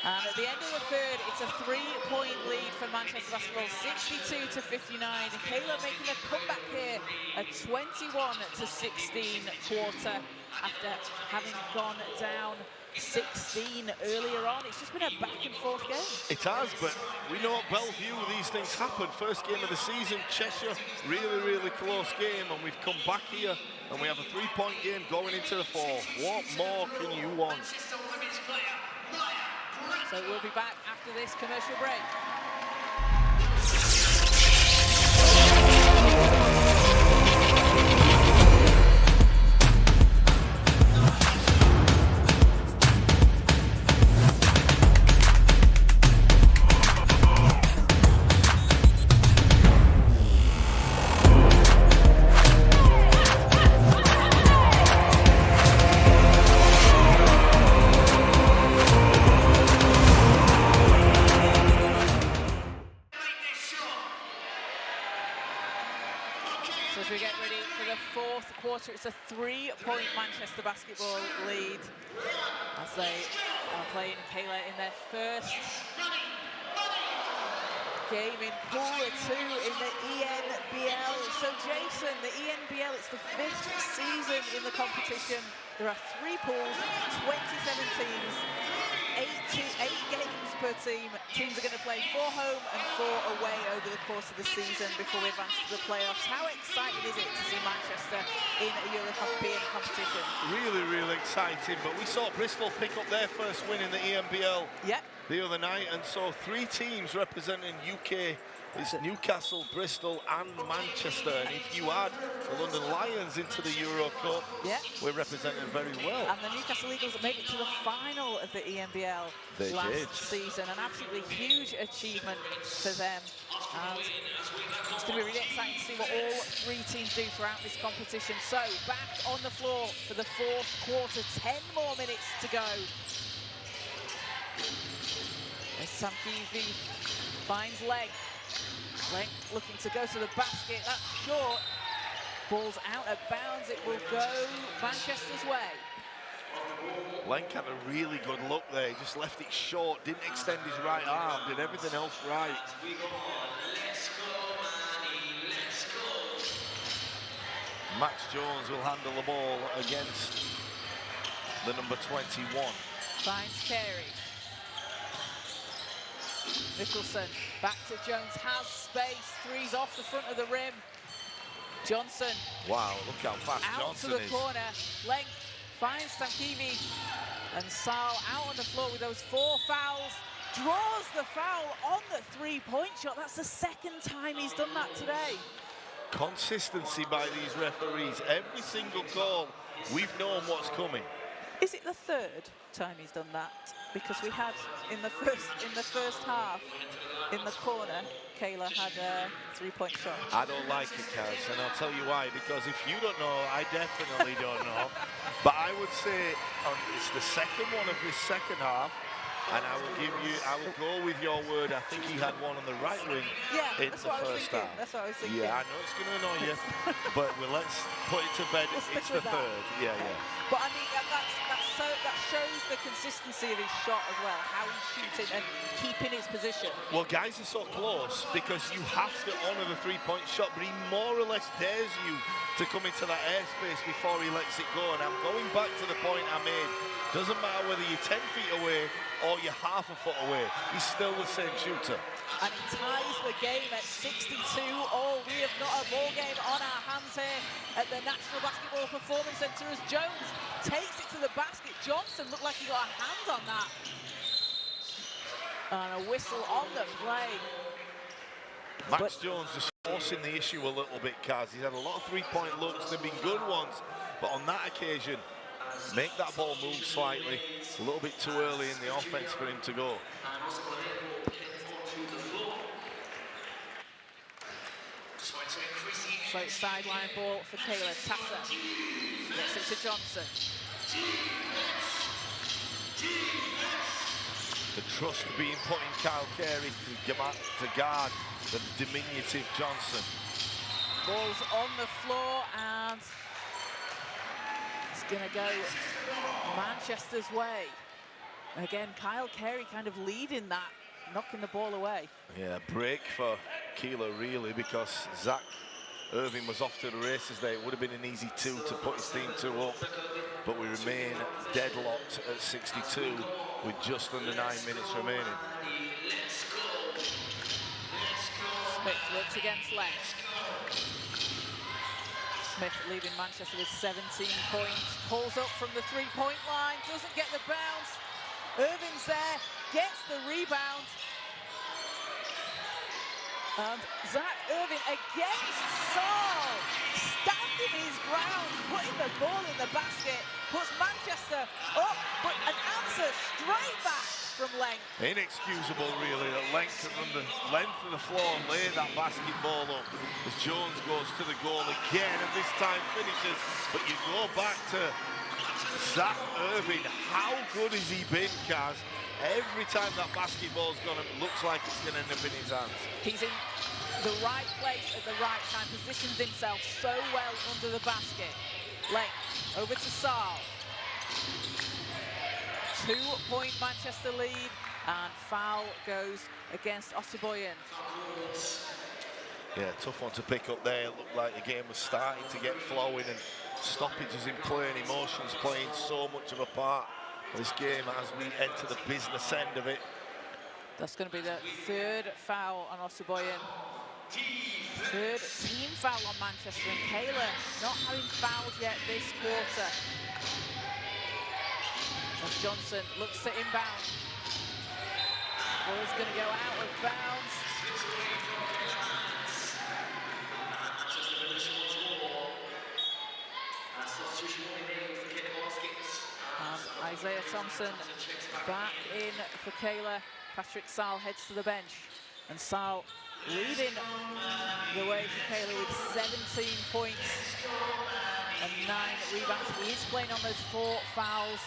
And at the end of the third, it's a 3-point lead for Manchester basketball, 62-59. Keila making a comeback here, a 21-16 quarter after having gone down 16 earlier on. It's just been a back and forth game. It has, but we know at Bellevue these things happen. First game of the season, Cheshire, really close game, and we've come back here and we have a 3-point game going into the fourth. What more can you want? So we'll be back after this commercial break. It's a 3-point Manchester basketball lead as they are playing Keila in their first game in Pool 2 in the ENBL. So Jason, the ENBL, it's the 5th season in the competition. There are 3 pools, 27 teams, 8 games per team. Teams are going to play 4 home and 4 away over the course of the season before we advance to the playoffs. How exciting is it to see Manchester in a European competition? Really exciting, but we saw Bristol pick up their first win in the ENBL the other night, and so 3 teams representing UK. It's Newcastle, Bristol and Manchester, and if you add the London Lions into the Euro Cup, we're represented very well. And the Newcastle Eagles made it to the final of the ENBL last season, an absolutely huge achievement for them. And it's going to be really exciting to see what all 3 teams do throughout this competition. So back on the floor for the 4th quarter, 10 more minutes to go. As Samkivi finds Leg. Leg looking to go to the basket. That's short. Ball's out of bounds. It will go Manchester's way. Lenk had a really good look there. He just left it short, didn't extend his right arm, did everything else right. Max Jones will handle the ball against the number 21. Finds Carey. Nicholson back to Jones, has space, 3's off the front of the rim. Johnson. Wow, look how fast Johnson is. Out to the corner, length, finds Stankivi. And Sal out on the floor with those 4 fouls. Draws the foul on the 3-point shot. That's the 2nd time he's done that today. Consistency by these referees. Every single call, we've known what's coming. Is it the 3rd time he's done that? Because we had in the first half, in the corner, Keila had a 3-point shot. I don't like it, Kaz, and I'll tell you why. Because if you don't know, I definitely don't know. But I would say it's the 2nd one of this 2nd half. And I will go with your word. I think he had one on the right wing in the first half. That's what I was thinking. Yeah, I know it's going to annoy you, but let's put it to bed. It's the 3rd. Yeah. But I mean, that shows the consistency of his shot as well, how he's shooting and keeping his position. Well, guys are so close because you have to honour the 3-point shot, but he more or less dares you to come into that airspace before he lets it go. And I'm going back to the point I made. Doesn't matter whether you're 10 feet away or you're half a foot away, he's still the same shooter. And he ties the game at 62 all. We have got a ball game on our hands here at the National Basketball Performance Centre as Jones takes it to the basket. Johnson looked like he got a hand on that. And a whistle on the play. Max Jones just forcing the issue a little bit, Kaz. He's had a lot of three-point looks. They've been good ones, but on that occasion, make that ball move slightly. A little bit too early in the offense for him to go. So it's sideline ball for Keila. Tasser gets it to Johnson. The trust being put in Kyle Carey to guard the diminutive Johnson. Ball's on the floor, and it's going to go Manchester's way. Again, Kyle Carey kind of leading that, knocking the ball away. Yeah, break for Keila really, because Zach Irving was off to the races there. It would have been an easy 2 to put his team 2 up, but we remain deadlocked at 62 with just under 9 minutes remaining. Smith looks against Lech. Smith leading Manchester with 17 points. Pulls up from the three-point line, doesn't get the bounce. Irving's there, gets the rebound. And Zach Irving against Saul, standing his ground, putting the ball in the basket, puts Manchester up, but an answer straight back from Leng. Inexcusable, really, that Leng can run the length of the floor and lay that basketball up as Jones goes to the goal again, and this time finishes. But you go back to Zach Irving. How good has he been, Kaz? Every time that basketball's gone, it looks like it's going to end up in his hands. He's in the right place at the right time, positions himself so well under the basket. Leng over to Saul. 2-point Manchester lead, and foul goes against Osaboyan. Yeah, tough one to pick up there. It looked like the game was starting to get flowing, and stoppages in play and emotions playing so much of a part of this game as we enter the business end of it. That's going to be the third foul on Osaboyan. Third team foul on Manchester, and Keila not having fouled yet this quarter. As Johnson looks to inbound. Ball's going to go out of bounds. And Isaiah Thompson back in for Keila. Patrick Saul heads to the bench. And Saul leading the way for Keila with 17 points and 9 rebounds. He is playing on those 4 fouls.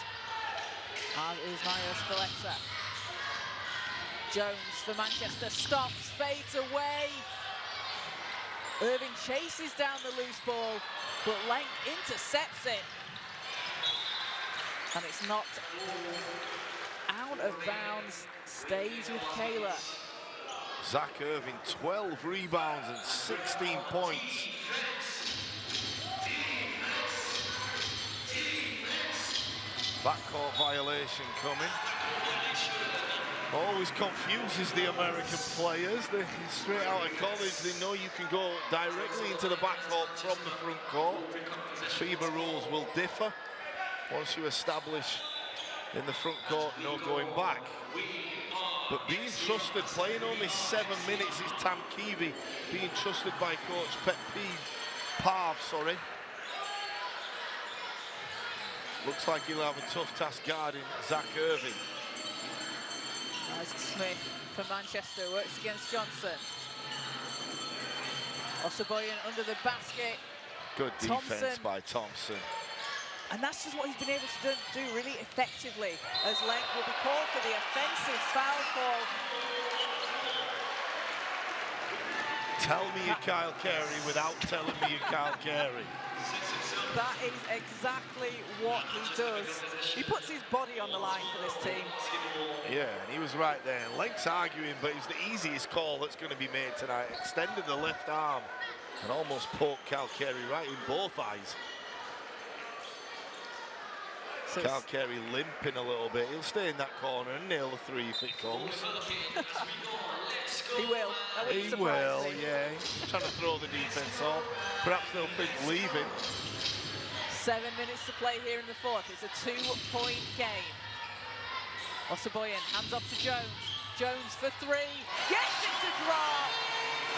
And is Mario Spalletta. Jones for Manchester, stops, fades away. Irving chases down the loose ball, but Leng intercepts it. And it's knocked out of bounds, stays with Keila. Zach Irving, 12 rebounds and 16 points. Backcourt violation coming. Always confuses the American players. They're straight out of college. They know you can go directly into the backcourt from the front court. FIBA rules will differ. Once you establish in the front court, no going back. But being trusted, playing only 7 minutes, is Tam Keevy being trusted by coach Pav, sorry. Looks like he'll have a tough task guarding Zach Irving. Isaac Smith for Manchester works against Johnson. Osaboyan under the basket. Good defense Thompson. by Thompson. And that's just what he's been able to do really effectively, as Leng will be called for the offensive foul call. Tell me you're Kyle Carey without telling me you're Kyle Carey. That is exactly what he does. He puts his body on the line for this team. Yeah, and he was right there. Leng's arguing, but it's the easiest call that's going to be made tonight. Extended the left arm and almost poked Kyle Carey right in both eyes. So Kyle Carey limping a little bit. He'll stay in that corner and nail the 3 if it comes. He will. That wouldn't He surprise will, me. yeah. He's trying to throw the defense off. Perhaps they'll think leaving. 7 minutes to play here in the fourth. It's a 2-point game. Osaboyan hands off to Jones. Jones for 3. Gets it to drop.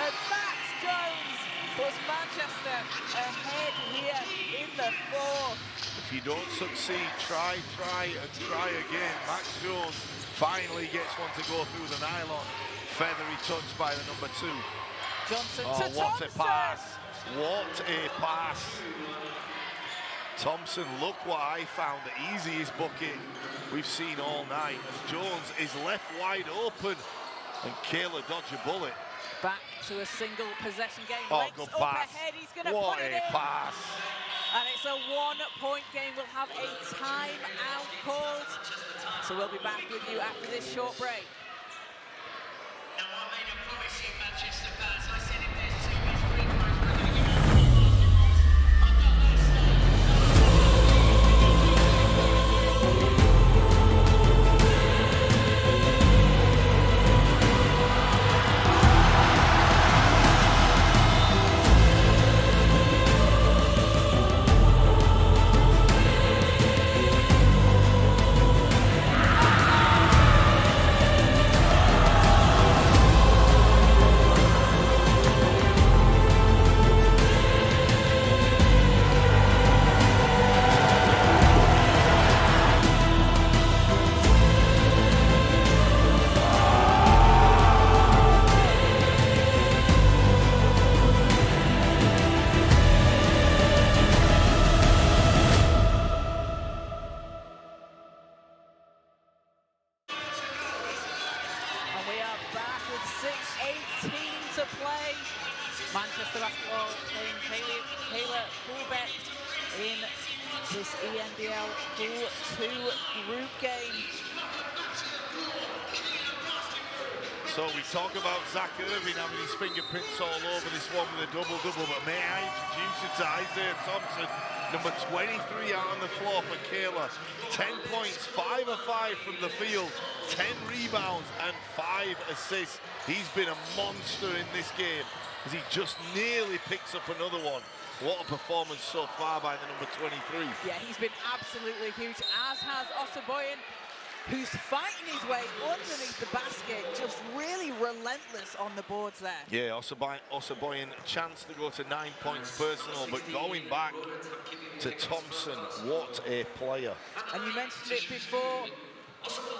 And Max Jones puts Manchester ahead here in the fourth. If you don't succeed, try again. Max Jones finally gets one to go through the nylon. Feathery touch by the number 2. Johnson Oh, to what Thompson. a pass. What a pass. Thompson, look what I found, the easiest bucket we've seen all night. As Jones is left wide open and Keila dodge a bullet. Back to a single possession game. Oh, Legs good up pass. ahead. He's going to What put it a in. pass. And it's a 1-point game. We'll have a timeout called. So we'll be back with you after this short break. Now, I made a promise you Manchester fans. I said if there's 2 minutes free throws, we're going to give I got that start. And we are back with 6:18 to play. Manchester basketball playing Keila Coolbet in this ENBL Pool 2 group game. So we talk about Zach Irving having his fingerprints all over this one with a double-double, but may I introduce you to Isaiah Thompson, number 23 out on the floor for Keila. 10 points, 5 of 5 from the field, 10 rebounds and 5 assists. He's been a monster in this game as he just nearly picks up another one. What a performance so far by the number 23. Yeah, he's been absolutely huge, as has Osaboyan, who's fighting his way underneath the basket, just really relentless on the boards there. Yeah, Osaboyan chance to go to 9 points personal, but going back to Thompson, what a player. And you mentioned it before,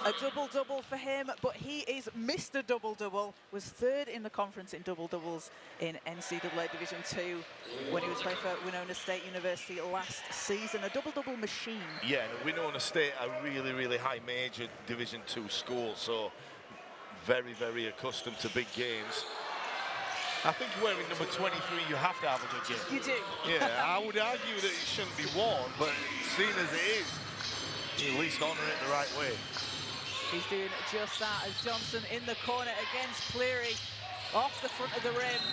a double-double for him, but he is Mr. Double-Double, was 3rd in the conference in double-doubles in NCAA Division 2 when he was playing for Winona State University last season. A double-double machine. Yeah, Winona State, a really, really high major Division 2 school, so very, very accustomed to big games. I think wearing number 23, you have to have a good game. You do. Yeah, I would argue that it shouldn't be worn, but seeing as it is, you at least honour it the right way. He's doing just that as Johnson in the corner against Cleary off the front of the rim.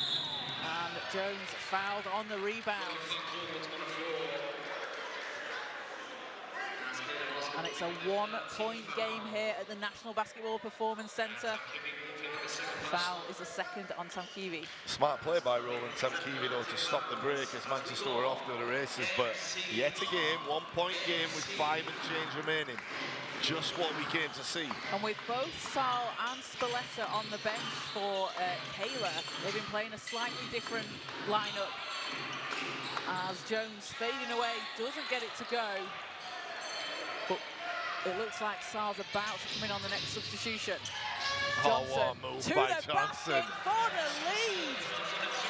And Jones fouled on the rebound. And it's a 1-point game here at the National Basketball Performance Centre. Foul is the 2nd on Tamkivi. Smart play by Roland Tamkivi though to stop the break as Manchester were off to the races, but yet again, 1-point game with 5 and change remaining. Just what we came to see. And with both Sal and Spalletta on the bench for Keila, they've been playing a slightly different lineup. As Jones fading away, doesn't get it to go. But it looks like Sal's about to come in on the next substitution. Johnson what a move to by the Johnson. basket for the lead.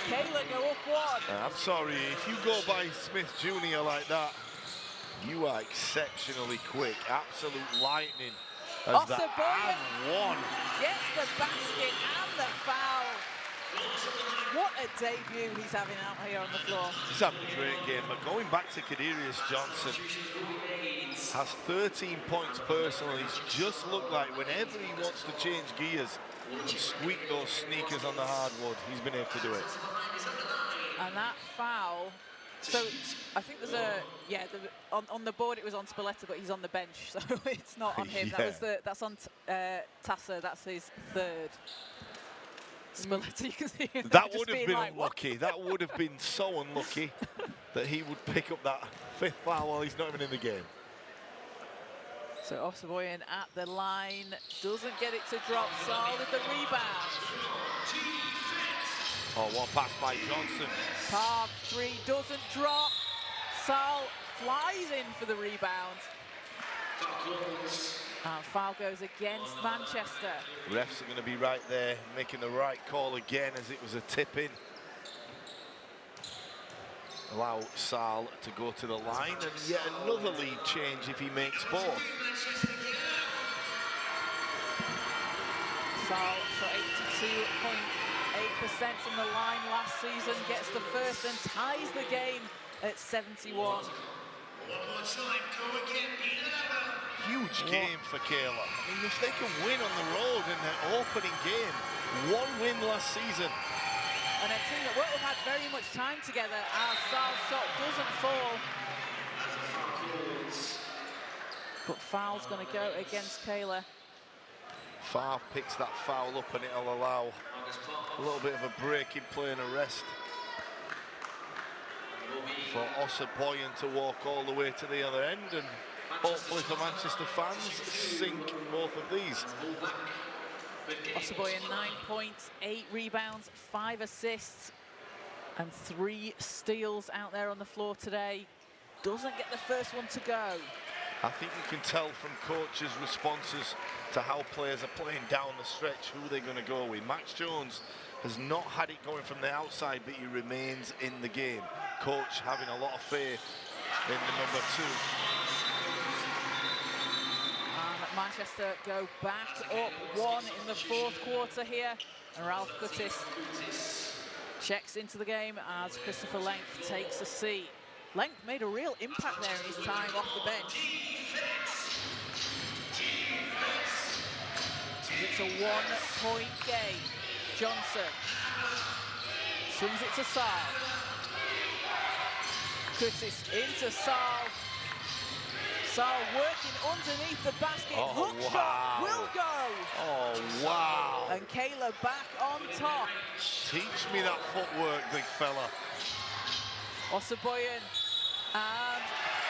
Keila go up 1. I'm sorry, if you go by Smith Jr. like that, you are exceptionally quick. Absolute lightning. As the Osaboyan and 1. gets the basket and the foul. What a debut he's having out here on the floor. He's having a great game, but going back to Kadarius Johnson, has 13 points personally. He's just looked like whenever he wants to change gears and squeak those sneakers on the hardwood, he's been able to do it. And that foul, so I think there's a, yeah, on the board it was on Spalletta, but he's on the bench, so it's not on him. Yeah. That's on Tasser, that's his 3rd. Spalletta, you can see him That just would have being been like, unlucky. That would have been so unlucky that he would pick up that 5th foul while he's not even in the game. So Osaboyan at the line, doesn't get it to drop. Sal with the rebound. Oh, one pass by Johnson. Parv, 3 doesn't drop. Sal flies in for the rebound. And foul goes against Manchester. Refs are going to be right there, making the right call again as it was a tip-in. Allow Sal to go to the line, and yet another lead change if he makes both. Sal shot 82.8% from the line last season, gets the first and ties the game at 71. Huge game for Keila. I mean, if they can win on the road in their opening game, 1 win last season. And a team that won't have had very much time together as Sal's shot doesn't fall. But foul's going to go against Keila. Favre picks that foul up and it'll allow a little bit of a break in play and a rest for Osaboyan to walk all the way to the other end, and hopefully for Manchester fans, sink both of these. Osaboyan 9 points, 8 rebounds, 5 assists, and 3 steals out there on the floor today. Doesn't get the first one to go. I think you can tell from coaches' responses to how players are playing down the stretch who they're going to go with. Max Jones has not had it going from the outside, but he remains in the game. Coach having a lot of faith in the number 2. And Manchester go back up 1 in the 4th quarter here. And Ralph Guttis checks into the game as Christopher Lenk takes a seat. Lenk made a real impact there in his time off the bench. It's a 1-point game. Johnson swings it to Sal. Curtis into Sal. Sal working underneath the basket. Hook shot will go. Oh, wow. And Keila back on top. Teach me that footwork, big fella. Osaboyan, and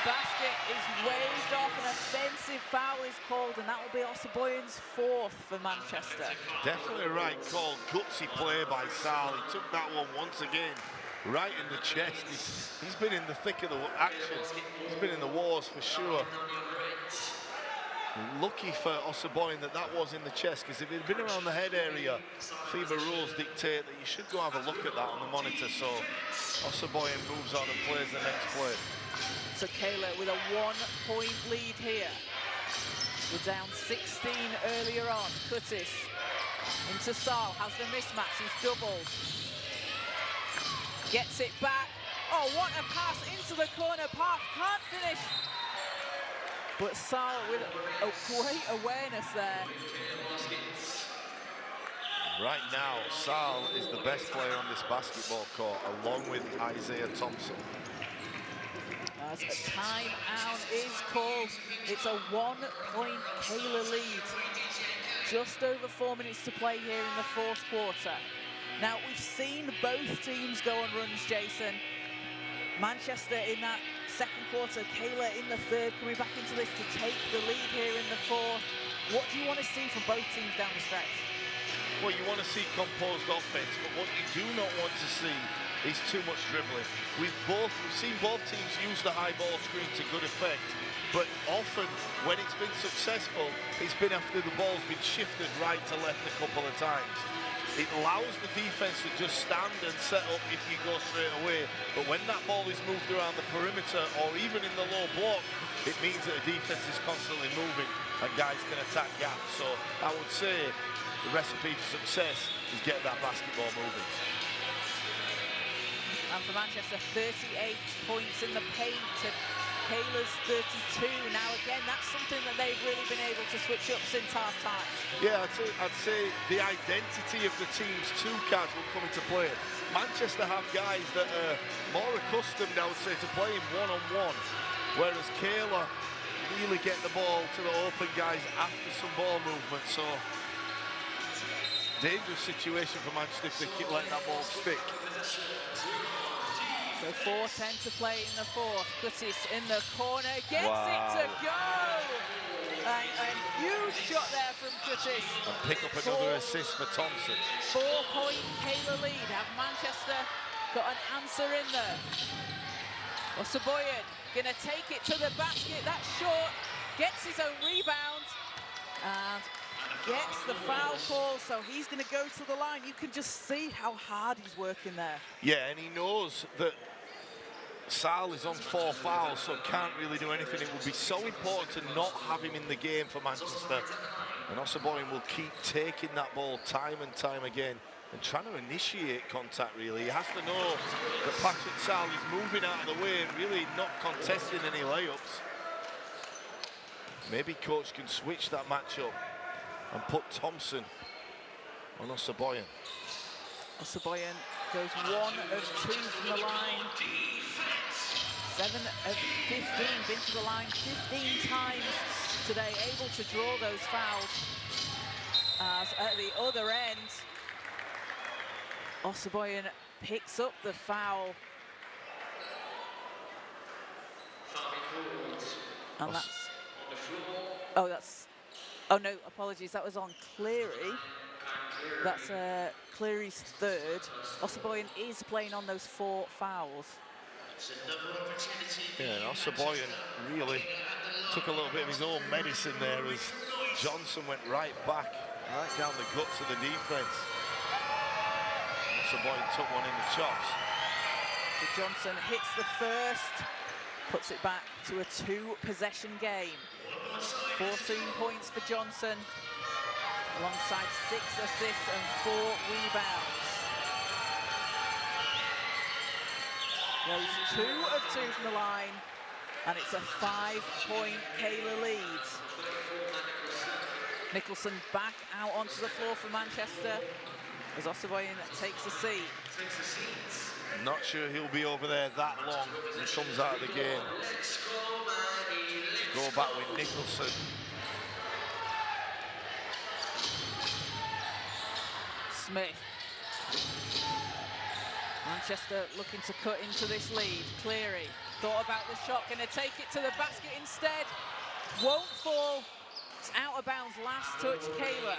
basket is waved off. An offensive foul is called, and that will be Osaboyan's 4th for Manchester. Definitely a right call. Gutsy play by Sal. He took that one once again right in the chest. He's been in the thick of the action. He's been in the wars for sure. Lucky for Osaboyan that was in the chest, because if it had been around the head area, FIBA rules dictate that you should go have a look at that on the monitor. So Osaboyan moves on and plays the next play. So Keila with a 1-point lead here. We're down 16 earlier on. Curtis into Sal, has the mismatch, he's doubled. Gets it back. Oh, what a pass into the corner. Parv can't finish. But Sal with a great awareness there. Right now, Sal is the best player on this basketball court, along with Isaiah Thompson. As a timeout is called, it's a 1-point Keila lead. Just over 4 minutes to play here in the 4th quarter. Now, we've seen both teams go on runs, Jason. Manchester in that 2nd quarter, Keila in the 3rd, coming back into this to take the lead here in the 4th. What do you want to see from both teams down the stretch? Well, you want to see composed offense, but what you do not want to see is too much dribbling. We've seen both teams use the high ball screen to good effect, but often when it's been successful, it's been after the ball's been shifted right to left a couple of times. It allows the defense to just stand and set up if you go straight away. But when that ball is moved around the perimeter or even in the low block, it means that the defense is constantly moving and guys can attack gaps. So I would say the recipe for success is get that basketball moving. And for Manchester, 38 points in the paint to Keila's 32. Now again, that's something that they've really been able to switch up since half-time. Yeah, I'd say the identity of the team's 2 cards will come into play. Manchester have guys that are more accustomed, I would say, to playing one-on-one, whereas Keila really get the ball to the open guys after some ball movement. So dangerous situation for Manchester if they keep letting that ball stick. So 4:10 to play in the 4th. Curtis in the corner, gets it to go! A huge shot there from Curtis. And pick up another assist for Thompson. 4-point Keila lead. Have Manchester got an answer in there? Osaboyan gonna take it to the basket. That's short. Gets his own rebound and gets the foul call. So he's gonna go to the line. You can just see how hard he's working there. Yeah, and he knows that Sal is on 4 fouls, so can't really do anything. It would be so important to not have him in the game for Manchester. And Osaboyan will keep taking that ball time and time again and trying to initiate contact, really. He has to know that Patrick Sal is moving out of the way and really not contesting any layups. Maybe coach can switch that matchup and put Thompson on Osaboyan. Osaboyan goes 1 of 2 from the line. 7 of 15, been to the line 15 times today, able to draw those fouls. As at the other end, Osaboyan picks up the foul. And oh no, apologies, that was on Cleary. That's Cleary's 3rd. Osaboyan is playing on those 4 fouls. Yeah, and Osaboyan really took a little bit of his own medicine there as Johnson went right back, right down the guts of the defense. Osaboyan took one in the chops. So Johnson hits the first, puts it back to a 2-possession game. 14 points for Johnson, alongside 6 assists and 4 rebounds. Goes 2 of 2 from the line, and it's a 5-point Keila lead. Nicholson back out onto the floor for Manchester as Osaboyan takes a seat. Not sure he'll be over there that long when he comes out of the game. Go back with Nicholson. Smith. Manchester looking to cut into this lead. Cleary thought about the shot, going to take it to the basket instead. Won't fall. It's out of bounds. Last touch, Keila.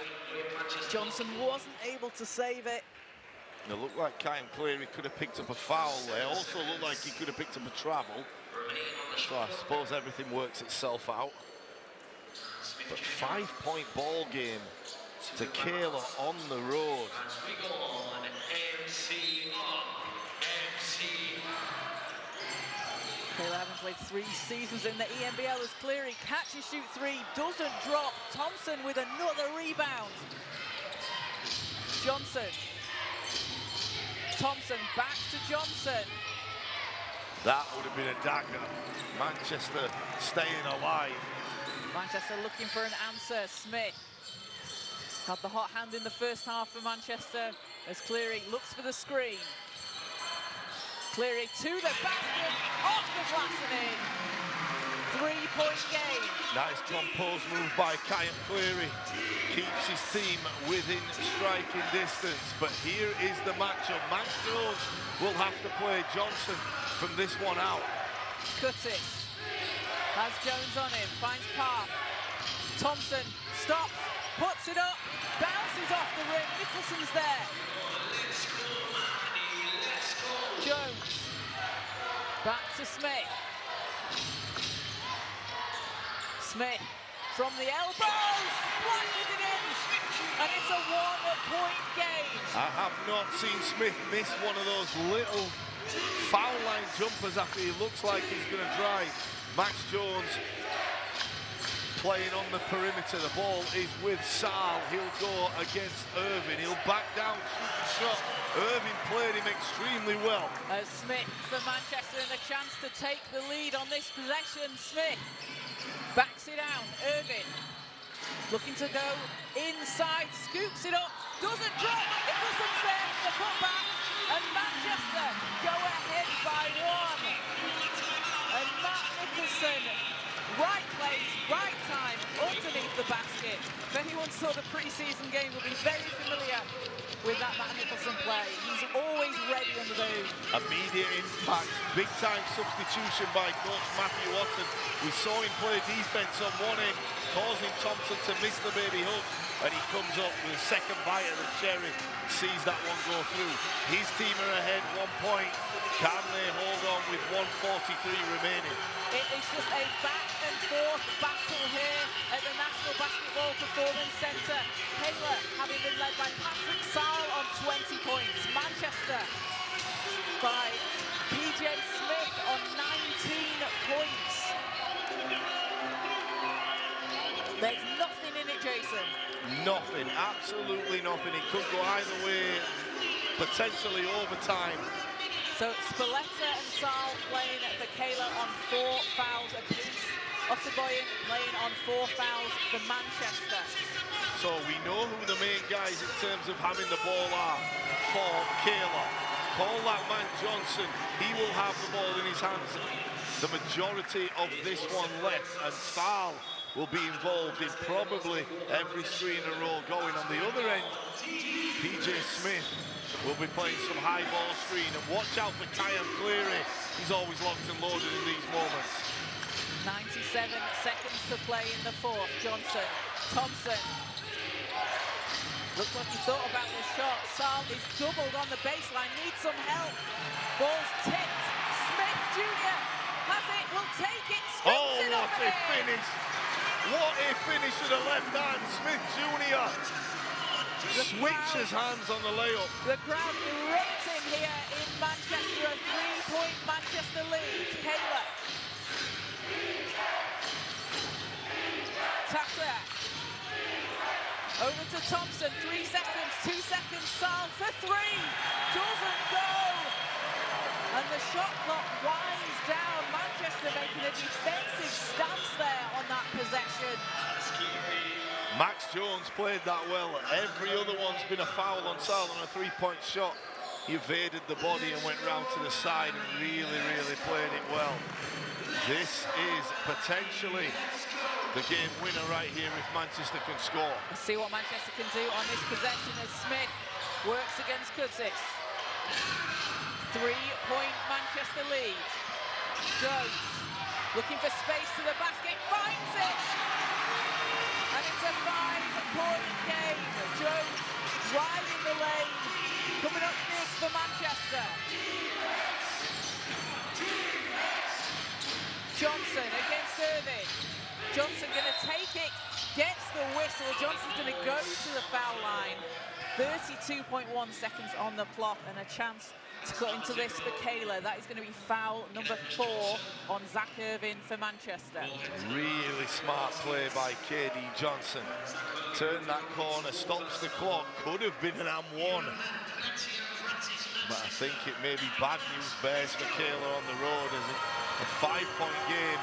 Johnson wasn't able to save it. It looked like Kyle Cleary could have picked up a foul there. Also looked like he could have picked up a travel. So I suppose everything works itself out. But 5-point ball game to Keila on the road. Keila having played 3 seasons in the ENBL as Cleary catches shoot 3, doesn't drop. Thompson with another rebound. Johnson. Thompson back to Johnson. That would have been a dagger. Manchester staying alive. Manchester looking for an answer. Smith had the hot hand in the first half for Manchester as Cleary looks for the screen. Cleary to the basket, off the glass and in. 3-point game. Nice composed move by Kyle Cleary. Keeps his team within striking distance. But here is the matchup. Max Jones will have to play Johnson from this one out. Curtis has Jones on him, finds Park. Thompson stops, puts it up, bounces off the rim. Nicholson's there. Jones back to Smith. Smith from the elbow, splashes it in, and it's a 1-point game. I have not seen Smith miss one of those little foul line jumpers after he looks like he's going to drive. Max Jones playing on the perimeter. The ball is with Sal. He'll go against Irving. He'll back down, shoot the shot. Irving played him extremely well. As Smith for Manchester and a chance to take the lead on this possession. Smith backs it down. Irving looking to go inside, scoops it up, doesn't drop. Nicholson's there for the putback, and Manchester go ahead by 1. And Matt Nicholson, right place, right time, underneath the basket. If anyone saw the pre-season game, will be very familiar with that Matt Nicholson play. He's always ready on the move. Immediate impact, big time substitution by coach Matthew Watson. We saw him play defense on one end, causing Thompson to miss the baby hook, and he comes up with a second bite of the cherry, sees that one go through. His team are ahead 1 point. Can they hold on with 1:43 remaining? It is just a back and forth battle here at the National Basketball Performance Centre. Keila having been led by Patrick Saul on 20 points. Manchester by PJ Smith on 19 points. There's nothing in it, Jason. Nothing, absolutely nothing. It could go either way, potentially overtime. So Spoletta and Saul playing for Keila on 4 fouls apiece. Osaboyan playing on 4 fouls for Manchester. So we know who the main guys in terms of having the ball are for Keila. Call that man Johnson. He will have the ball in his hands the majority of this one left, and Saul will be involved in probably every screen in a row going. On the other end, PJ Smith will be playing some high ball screen, and watch out for Kyan Cleary. He's always locked and loaded in these moments. 97 seconds to play in the fourth. Johnson, Thompson. Looks like he thought about this shot. Saul is doubled on the baseline, needs some help. Ball's tipped. Smith Jr. has it, will take it. Oh, what a finish! What a finish to the left hand. Smith Jr. switches hands on the layup. The crowd erupting here in Manchester. A 3-point Manchester lead. Keila. Tasser. Over to Thompson. 3 seconds. 2 seconds. Saul for 3. Doesn't go. And the shot clock winds down. Manchester making a defensive stance there on that possession. Max Jones played that well. Every other one's been a foul on Saul on a 3-point shot. He evaded the body and went round to the side and really played it well. This is potentially the game winner right here if Manchester can score. Let's see what Manchester can do on this possession as Smith works against Kudsis. 3-point Manchester lead. Jones looking for space to the basket, finds it! And it's a 5-point game. Jones driving the lane, coming up big for Manchester. Johnson against Irving. Johnson going to take it, gets the whistle. Johnson's going to go to the foul line. 32.1 seconds on the clock and a chance to cut into this for Keila. That is going to be foul number 4 on Zach Irving for Manchester. Really smart play by KD Johnson. Turned that corner, stops the clock. Could have been an M1. But I think it may be bad news bears for Keila on the road as a 5-point game.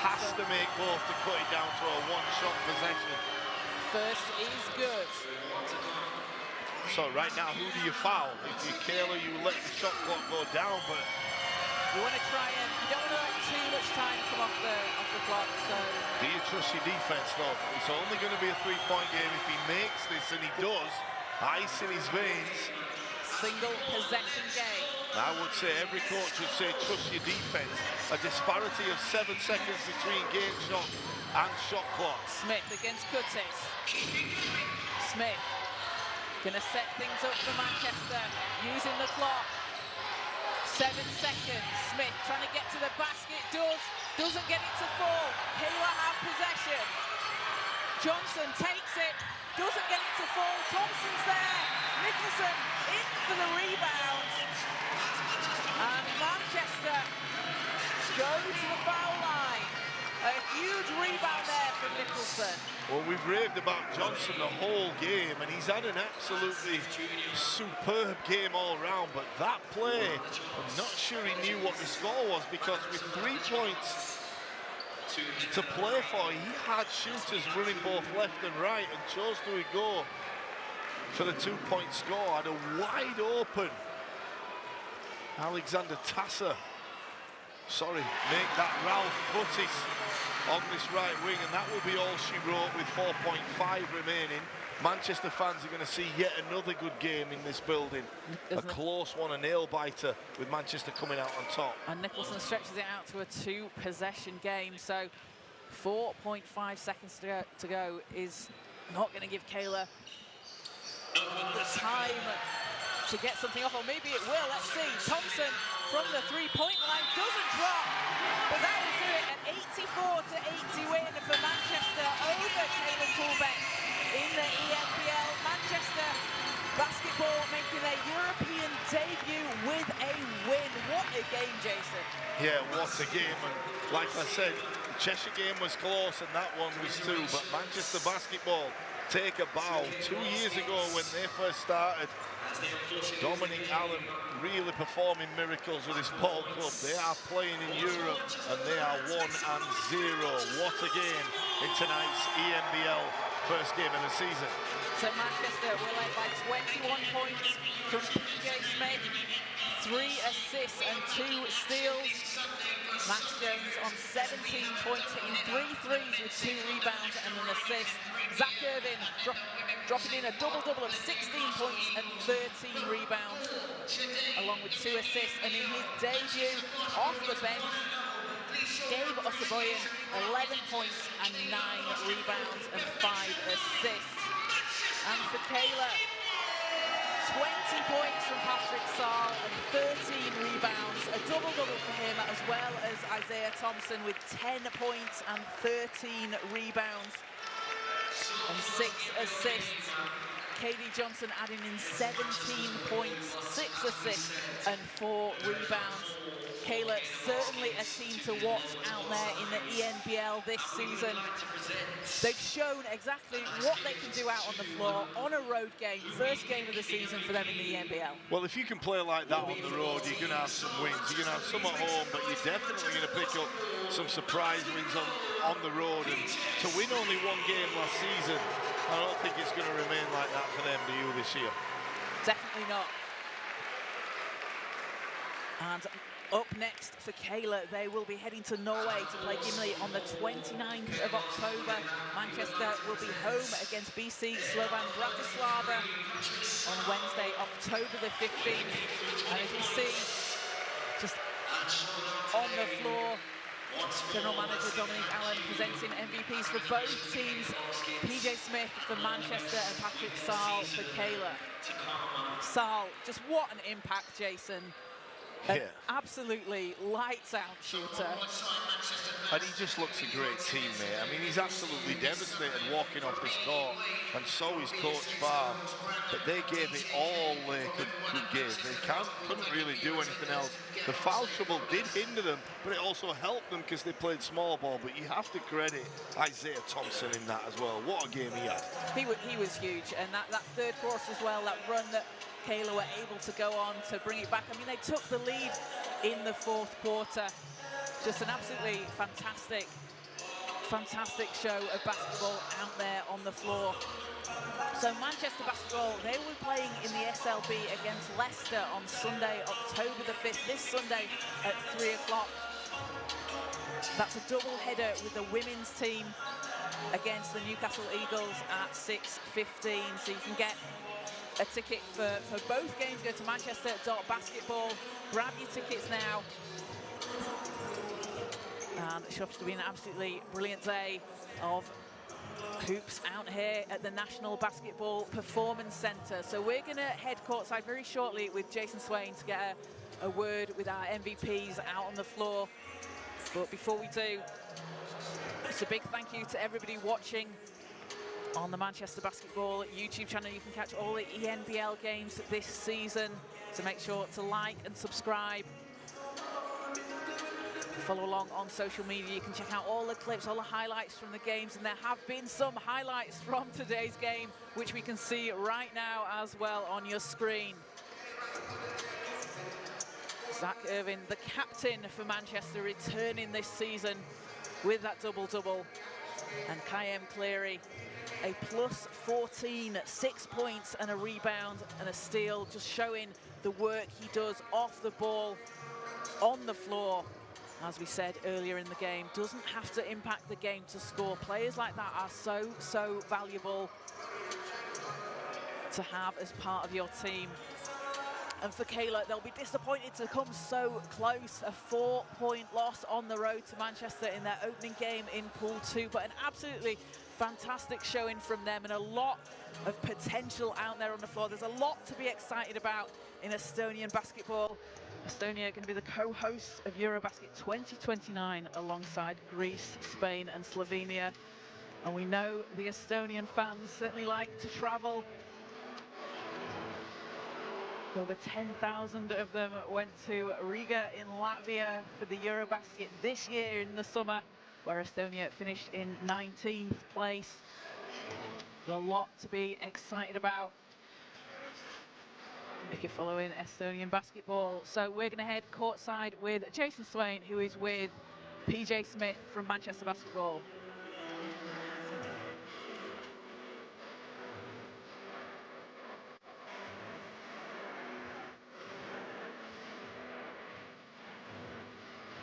Has to make both to cut it down to a 1-shot possession. First is good. So right now, who do you foul? If you're Keila, you let the shot clock go down, but you want to try and you don't want to let too much time come off the clock. So do you trust your defense though? It's only going to be a 3-point game. If he makes this, and he does, ice in his veins. Single possession game. I would say every coach would say trust your defense. A disparity of 7 seconds between game shot and shot clock. Smith against Kudsis. Smith gonna set things up for Manchester, using the clock. 7 seconds. Smith trying to get to the basket, doesn't get it to fall. Keila have possession. Johnson takes it, doesn't get it to fall. Thompson's there. Nicholson in for the rebound. And Manchester go to the foul line. A huge rebound there from Nicholson. Well, we've raved about Johnson the whole game, and he's had an absolutely superb game all round, but that play, I'm not sure he knew what the score was, because with 3 points to play for, he had shooters running both left and right and chose to go for the 2-point score. Had a wide open Alexander Tasser. Make that Ralph Puttis on this right wing, and that will be all she wrote with 4.5 remaining. Manchester fans are going to see yet another good game in this building. A close one, a nail-biter, with Manchester coming out on top. And Nicholson stretches it out to a 2-possession game, so 4.5 seconds to go is not going to give Keila the time to get something off, or maybe it will. Let's see. Thompson from the three-point line doesn't drop, but that will do it. An 84-80 win for Manchester over Keila Coolbet in the ENBL. Manchester Basketball making their European debut with a win. What a game, Jason. Yeah, what a game. And like I said, the Cheshire game was close and that one was too, but Manchester Basketball take a bow. 2 years ago when they first started, Dominic Allen really performing miracles with his ball club. They are playing in Europe and they are 1-0. What a game in tonight's ENBL first game of the season. So Manchester were led by 21 points from PJ Smith, 3 assists and 2 steals. Max Jones on 17 points, hitting 3 threes with 2 rebounds and an assist. Zach Irvin dropping in a double-double of 16 points and 13 rebounds, along with 2 assists. And in his debut off the bench, Gabe Osaboyan, 11 points and 9 rebounds and 5 assists. And for Keila, 20 points from Patrick Saal and 13 rebounds, a double-double for him, as well as Isaiah Thompson with 10 points and 13 rebounds and 6 assists. Katie Johnson adding in 17 points, 6 assists and 4 rebounds. Keila, certainly a team to watch out there in the ENBL this season. They've shown exactly what they can do out on the floor on a road game, first game of the season for them in the ENBL. Well, if you can play like that on the road, you're going to have some wins. You're going to have some at home, but you're definitely going to pick up some surprise wins on the road. And to win only 1 game last season, I don't think it's going to remain like that for them, do you, this year? Definitely not. And up next for Keila, they will be heading to Norway to play Gimli on the 29th of October. Manchester will be home against BC Slovan Bratislava on Wednesday, October the 15th. And as we see, just on the floor, General Manager Dominic Allen presenting MVPs for both teams. PJ Smith for Manchester and Patrick Saal for Keila. Saal, just what an impact, Jason. An absolutely lights-out shooter. And he just looks a great teammate. I mean, he's absolutely devastated walking off this court, and so is Coach Favre. But they gave it all they could give. They couldn't really do anything else. The foul trouble did hinder them, but it also helped them because they played small ball. But you have to credit Isaiah Thompson in that as well. What a game he had. He was huge, and that third quarter as well, that run that Keila were able to go on to bring it back. I mean, they took the lead in the fourth quarter. Just an absolutely fantastic show of basketball out there on the floor. So Manchester Basketball, they will be playing in the SLB against Leicester on Sunday, October the 5th, this Sunday at 3 o'clock. That's a double header with the women's team against the Newcastle Eagles at 6:15. So you can get a ticket for both games. Go to manchester.basketball, grab your tickets now. And it should be an absolutely brilliant day of hoops out here at the National Basketball Performance Centre. So we're going to head courtside very shortly with Jason Swain to get a word with our MVPs out on the floor. But before we do, it's a big thank you to everybody watching on the Manchester Basketball YouTube channel. You can catch all the ENBL games this season, so make sure to like and subscribe. Follow along on social media. You can check out all the clips, all the highlights from the games, and there have been some highlights from today's game, which we can see right now as well on your screen. Zach Irvin, the captain for Manchester, returning this season with that double-double. And Kayem Cleary, a plus 14, 6 points and a rebound and a steal, just showing the work he does off the ball, on the floor. As we said earlier in the game, doesn't have to impact the game to score. Players like that are so valuable to have as part of your team. And for Keila, they'll be disappointed to come so close. A 4-point loss on the road to Manchester in their opening game in Pool 2, but an absolutely fantastic showing from them and a lot of potential out there on the floor. There's a lot to be excited about in Estonian basketball. Estonia going to be the co-hosts of Eurobasket 2029 alongside Greece, Spain and Slovenia. And we know the Estonian fans certainly like to travel. Over 10,000 of them went to Riga in Latvia for the Eurobasket this year in the summer, where Estonia finished in 19th place. A lot to be excited about if you're following Estonian basketball. So we're going to head courtside with Jason Swain, who is with PJ Smith from Manchester Basketball.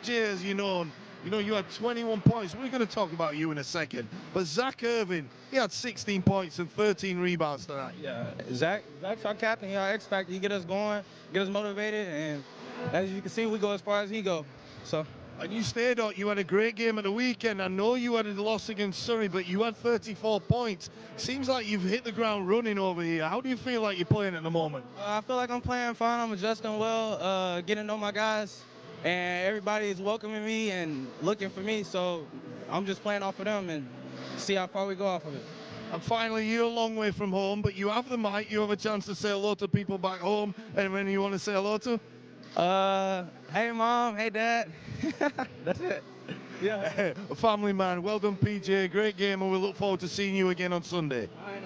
As you know, you had 21 points. We're going to talk about you in a second. But Zach Irvin, he had 16 points and 13 rebounds tonight. Yeah, Zach's our captain. He's our X factor. He get us going, get us motivated, and as you can see, we go as far as he go. So. And you stayed out. You had a great game at the weekend. I know you had a loss against Surrey, but you had 34 points. Seems like you've hit the ground running over here. How do you feel like you're playing at the moment? I feel like I'm playing fine. I'm adjusting well, getting to know my guys, and everybody is welcoming me and looking for me. So I'm just playing off of them and see how far we go off of it. And finally, you're a long way from home, but you have the mic. You have a chance to say hello to people back home. Anyone you want to say hello to? Hey, Mom. Hey, Dad. That's it. Yeah. A family man. Well done, PJ. Great game, and we look forward to seeing you again on Sunday. All right,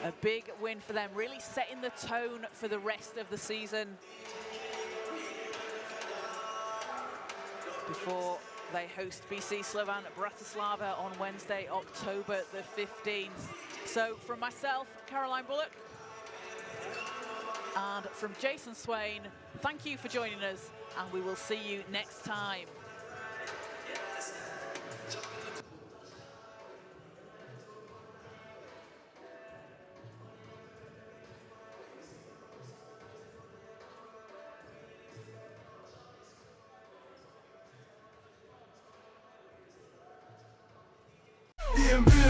A big win for them, really setting the tone for the rest of the season before they host BC Slovan Bratislava on Wednesday, October the 15th. So from myself, Caroline Bullock, and from Jason Swain, thank you for joining us, and we will see you next time. ENBLeague.